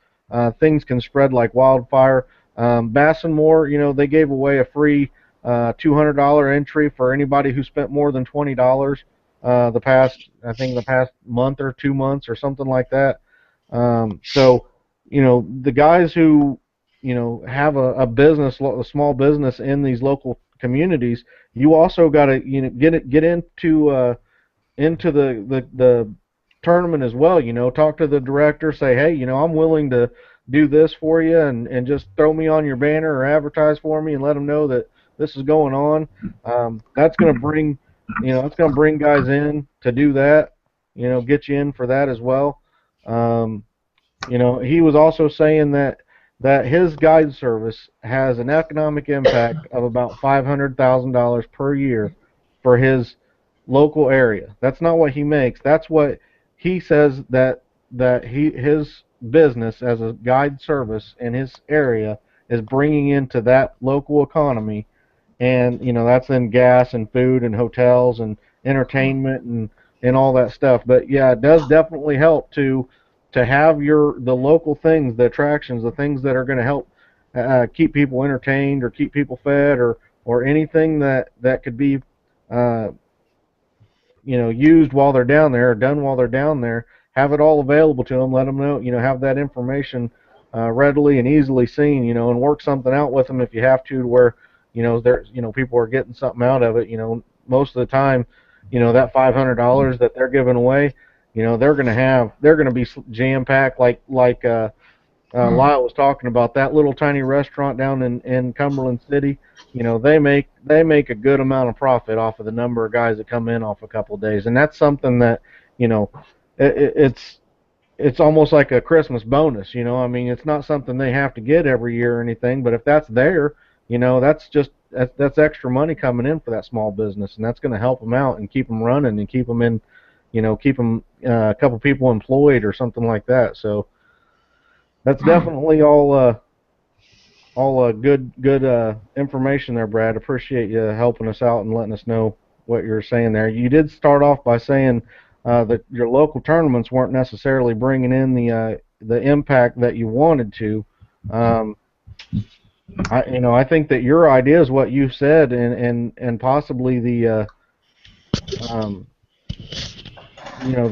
Things can spread like wildfire. Bass and More, they gave away a free $200 entry for anybody who spent more than $20 the past month or 2 months or something like that. So the guys who have a business, a small business in these local communities, you also got to get into the tournament as well. Talk to the director, say, hey, I'm willing to do this for you, and just throw me on your banner or advertise for me, and let them know that this is going on. That's going to bring, guys in to do that. Get you in for that as well. He was also saying that that his guide service has an economic impact of about $500,000 per year for his local area. That's not what he makes. That's what he says that his business as a guide service in his area is bringing into that local economy, and that's in gas and food and hotels and entertainment and all that stuff. But yeah, it does definitely help to have the local things, the attractions, the things that are going to help keep people entertained or keep people fed, or anything that could be uh, used while they're down there or done while they're down there. Have it all available to them. Let them know, have that information readily and easily seen, and work something out with them if you have to where, people are getting something out of it. Most of the time, that $500 that they're giving away, they're gonna be jam packed like Lyle was talking about that little tiny restaurant down in Cumberland City. They make a good amount of profit off of the number of guys that come in off a couple of days, and that's something that you know it's almost like a Christmas bonus. I mean, it's not something they have to get every year or anything, but if that's there, that's extra money coming in for that small business, and that's going to help them out and keep them running and keep them in, keep them a couple people employed or something like that. So that's definitely all good information there, Brad. Appreciate you helping us out and letting us know what you're saying there. You did start off by saying that your local tournaments weren't necessarily bringing in the impact that you wanted to. I think that your idea is what you said, and possibly the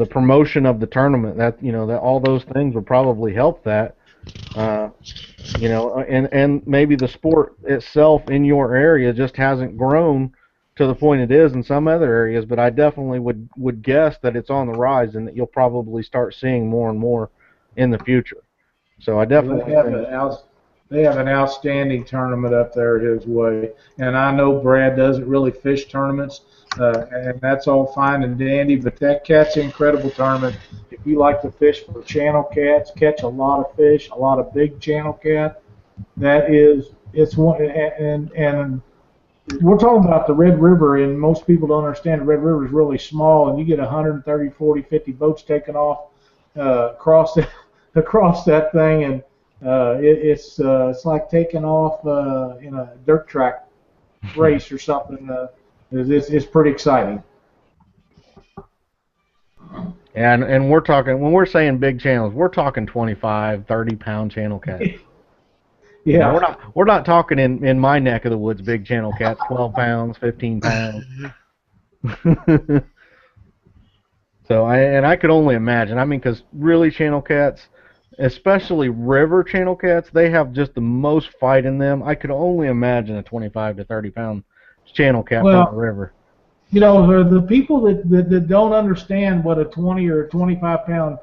promotion of the tournament, that all those things would probably help that. Uh, and maybe the sport itself in your area just hasn't grown to the point it is in some other areas, but I definitely would guess that it's on the rise and that you'll probably start seeing more and more in the future. So I definitely think They have an outstanding tournament up there his way, and I know Brad doesn't really fish tournaments, and that's all fine and dandy. But that cat's incredible tournament. If you like to fish for channel cats, catch a lot of fish, a lot of big channel cat. It's one, and we're talking about the Red River, and most people don't understand the Red River is really small, and you get 130, 40, 50 boats taking off across across that thing, and it's like taking off in a dirt track race or something. It's pretty exciting. and we're talking, when we're saying big channels, we're talking 25, 30 pound channel cats. Yeah. We're not talking in my neck of the woods big channel cats, 12 pounds, 15 pounds. So I could only imagine. I mean, because really channel cats, especially river channel cats, they have just the most fight in them. I could only imagine a 25 to 30 pound channel cat from the river. The people that don't understand what a 20 or 25 pound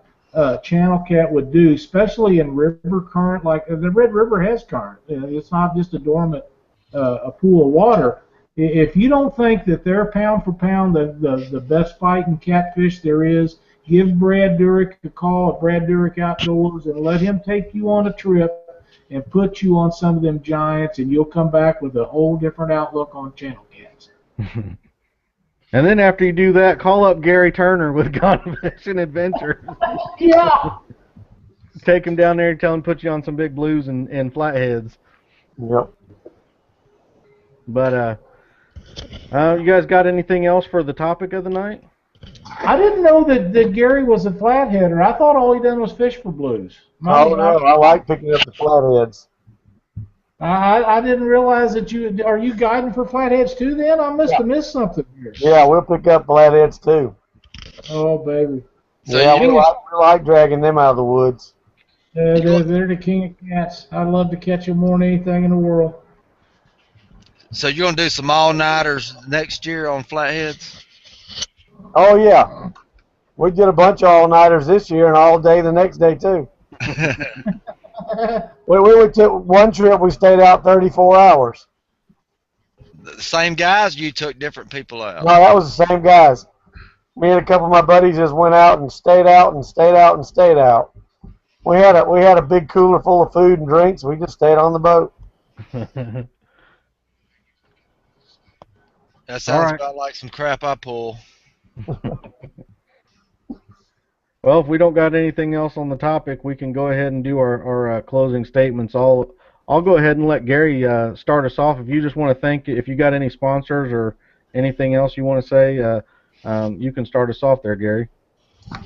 channel cat would do, especially in river current, like the Red River has current. It's not just a dormant a pool of water. If you don't think that they're pound for pound the best fighting catfish there is, give Brad Durick a call at Brad Durick Outdoors and let him take you on a trip and put you on some of them giants, and you'll come back with a whole different outlook on channel cats. And then after you do that, call up Gary Turner with Gone Fishing Adventures. Yeah. Take him down there and tell him to put you on some big blues and flatheads. Yep. But you guys got anything else for the topic of the night? I didn't know that Gary was a flatheader. I thought all he done was fish for blues. Oh no, I like picking up the flatheads. I didn't realize that are you guiding for flatheads too then? I must have missed something here. Yeah, we'll pick up flatheads too. Oh, baby. So yeah, we like dragging them out of the woods. They're the king of cats. I'd love to catch them more than anything in the world. So you're going to do some all-nighters next year on flatheads? Oh, yeah. We did a bunch of all-nighters this year and all day the next day, too. we took one trip, we stayed out 34 hours. The same guys, you took different people out? No, that was the same guys. Me and a couple of my buddies just went out and stayed out and stayed out and stayed out. we had a big cooler full of food and drinks. We just stayed on the boat. That All sounds right. about like some crap I pull. Well, if we don't got anything else on the topic, we can go ahead and do our closing statements. I'll go ahead and let Gary start us off. If you just want to thank, if you got any sponsors or anything else you want to say, you can start us off there, Gary.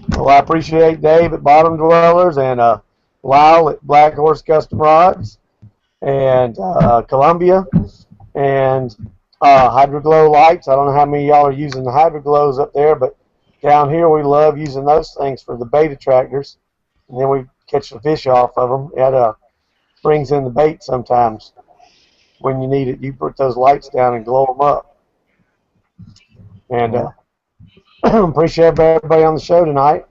Well, I appreciate Dave at Bottom Dwellers and Lyle at Black Horse Custom Rods and Columbia and Hydroglow lights. I don't know how many of y'all are using the Hydroglows up there, but down here we love using those things for the bait attractors. And then we catch the fish off of them. It brings in the bait sometimes when you need it. You put those lights down and glow them up. And appreciate everybody on the show tonight.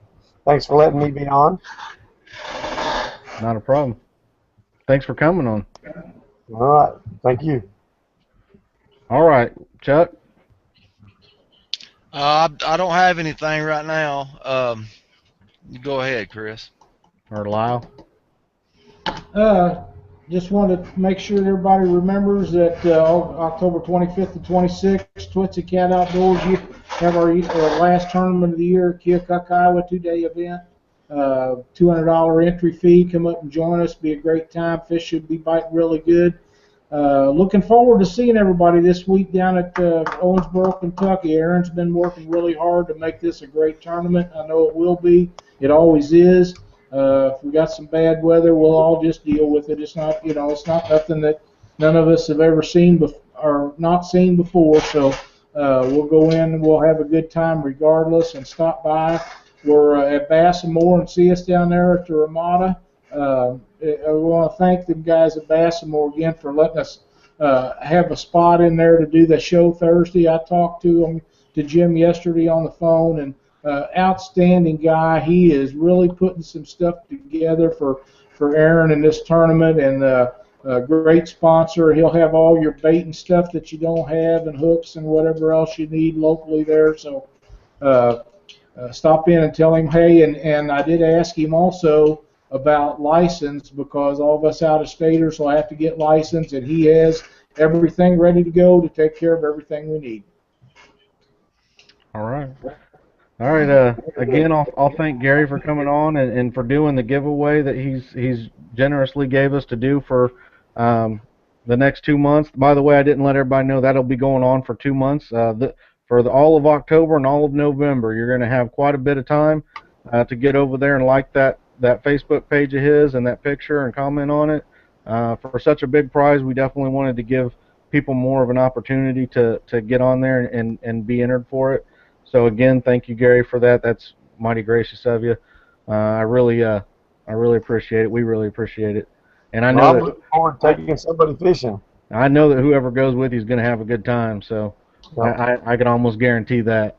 Thanks for letting me be on. Not a problem. Thanks for coming on. All right. Thank you. All right, Chuck. I don't have anything right now. You go ahead, Chris. Or Lyle. Uh, just wanted to make sure everybody remembers that October 25th to 26th, Twitzy Cat Outdoors, you have our last tournament of the year, Keokuk, Iowa, 2-day event. $200 entry fee. Come up and join us. Be a great time. Fish should be biting really good. Looking forward to seeing everybody this week down at Owensboro, Kentucky. Aaron's been working really hard to make this a great tournament. I know it will be. It always is. If we got some bad weather, we'll all just deal with it. It's not, it's not nothing that none of us have ever seen or not seen before. So we'll go in and we'll have a good time regardless and stop by. We're at Bass and More and see us down there at the Ramada. I want to thank the guys at Bass and More again for letting us have a spot in there to do the show Thursday. I talked to Jim yesterday on the phone, and outstanding guy. He is really putting some stuff together for Aaron in this tournament, and a great sponsor. He'll have all your bait and stuff that you don't have, and hooks and whatever else you need locally there. So stop in and tell him hey. And I did ask him also about license, because all of us out-of-staters will have to get licensed, and he has everything ready to go to take care of everything we need. All right. All right. Again, I'll thank Gary for coming on and for doing the giveaway that he's generously gave us to do for the next 2 months. By the way, I didn't let everybody know that'll be going on for 2 months. For all of October and all of November, you're going to have quite a bit of time to get over there and like that Facebook page of his and that picture and comment on it. For such a big prize, we definitely wanted to give people more of an opportunity to get on there and be entered for it. So again, thank you, Gary, for that. That's mighty gracious of you. I really appreciate it. We really appreciate it. And I know I'm looking forward to taking somebody fishing. I know that whoever goes with you is going to have a good time. So I can almost guarantee that.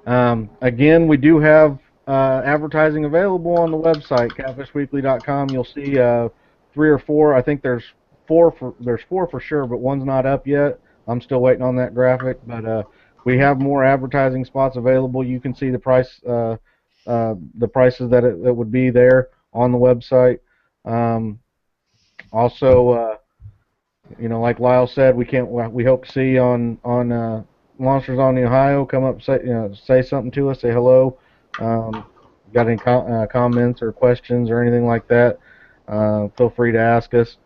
Again, we do have advertising available on the website, catfishweekly.com. You'll see 3 or 4. I think there's 4 for sure, but one's not up yet. I'm still waiting on that graphic, but we have more advertising spots available. You can see the price, the prices that would be there on the website. Also, like Lyle said, we hope to see you on Monsters on the Ohio. Come up, say something to us, say hello. Got any comments or questions or anything like that? Feel free to ask us.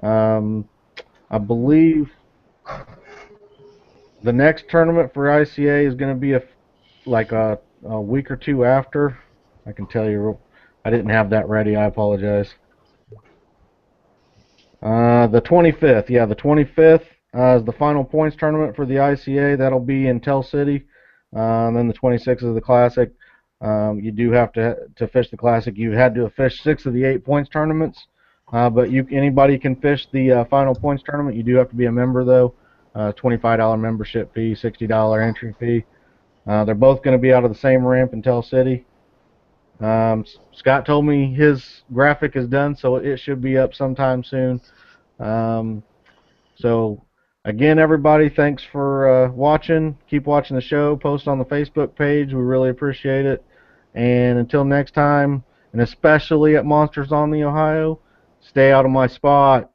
I believe the next tournament for ICA is going to be a week or 2 after. I can tell you, I didn't have that ready. I apologize. The 25th, yeah, the 25th is the final points tournament for the ICA. That'll be in Tell City. And then the 26th is the Classic. You do have to fish the Classic. You had to fish 6 of the 8 points tournaments, but anybody can fish the final points tournament. You do have to be a member though. $25 membership fee, $60 entry fee. They're both going to be out of the same ramp in Tell City. Scott told me his graphic is done, so it should be up sometime soon. So again, everybody, thanks for watching. Keep watching the show. Post on the Facebook page. We really appreciate it. And until next time, and especially at Monsters on the Ohio, stay out of my spot.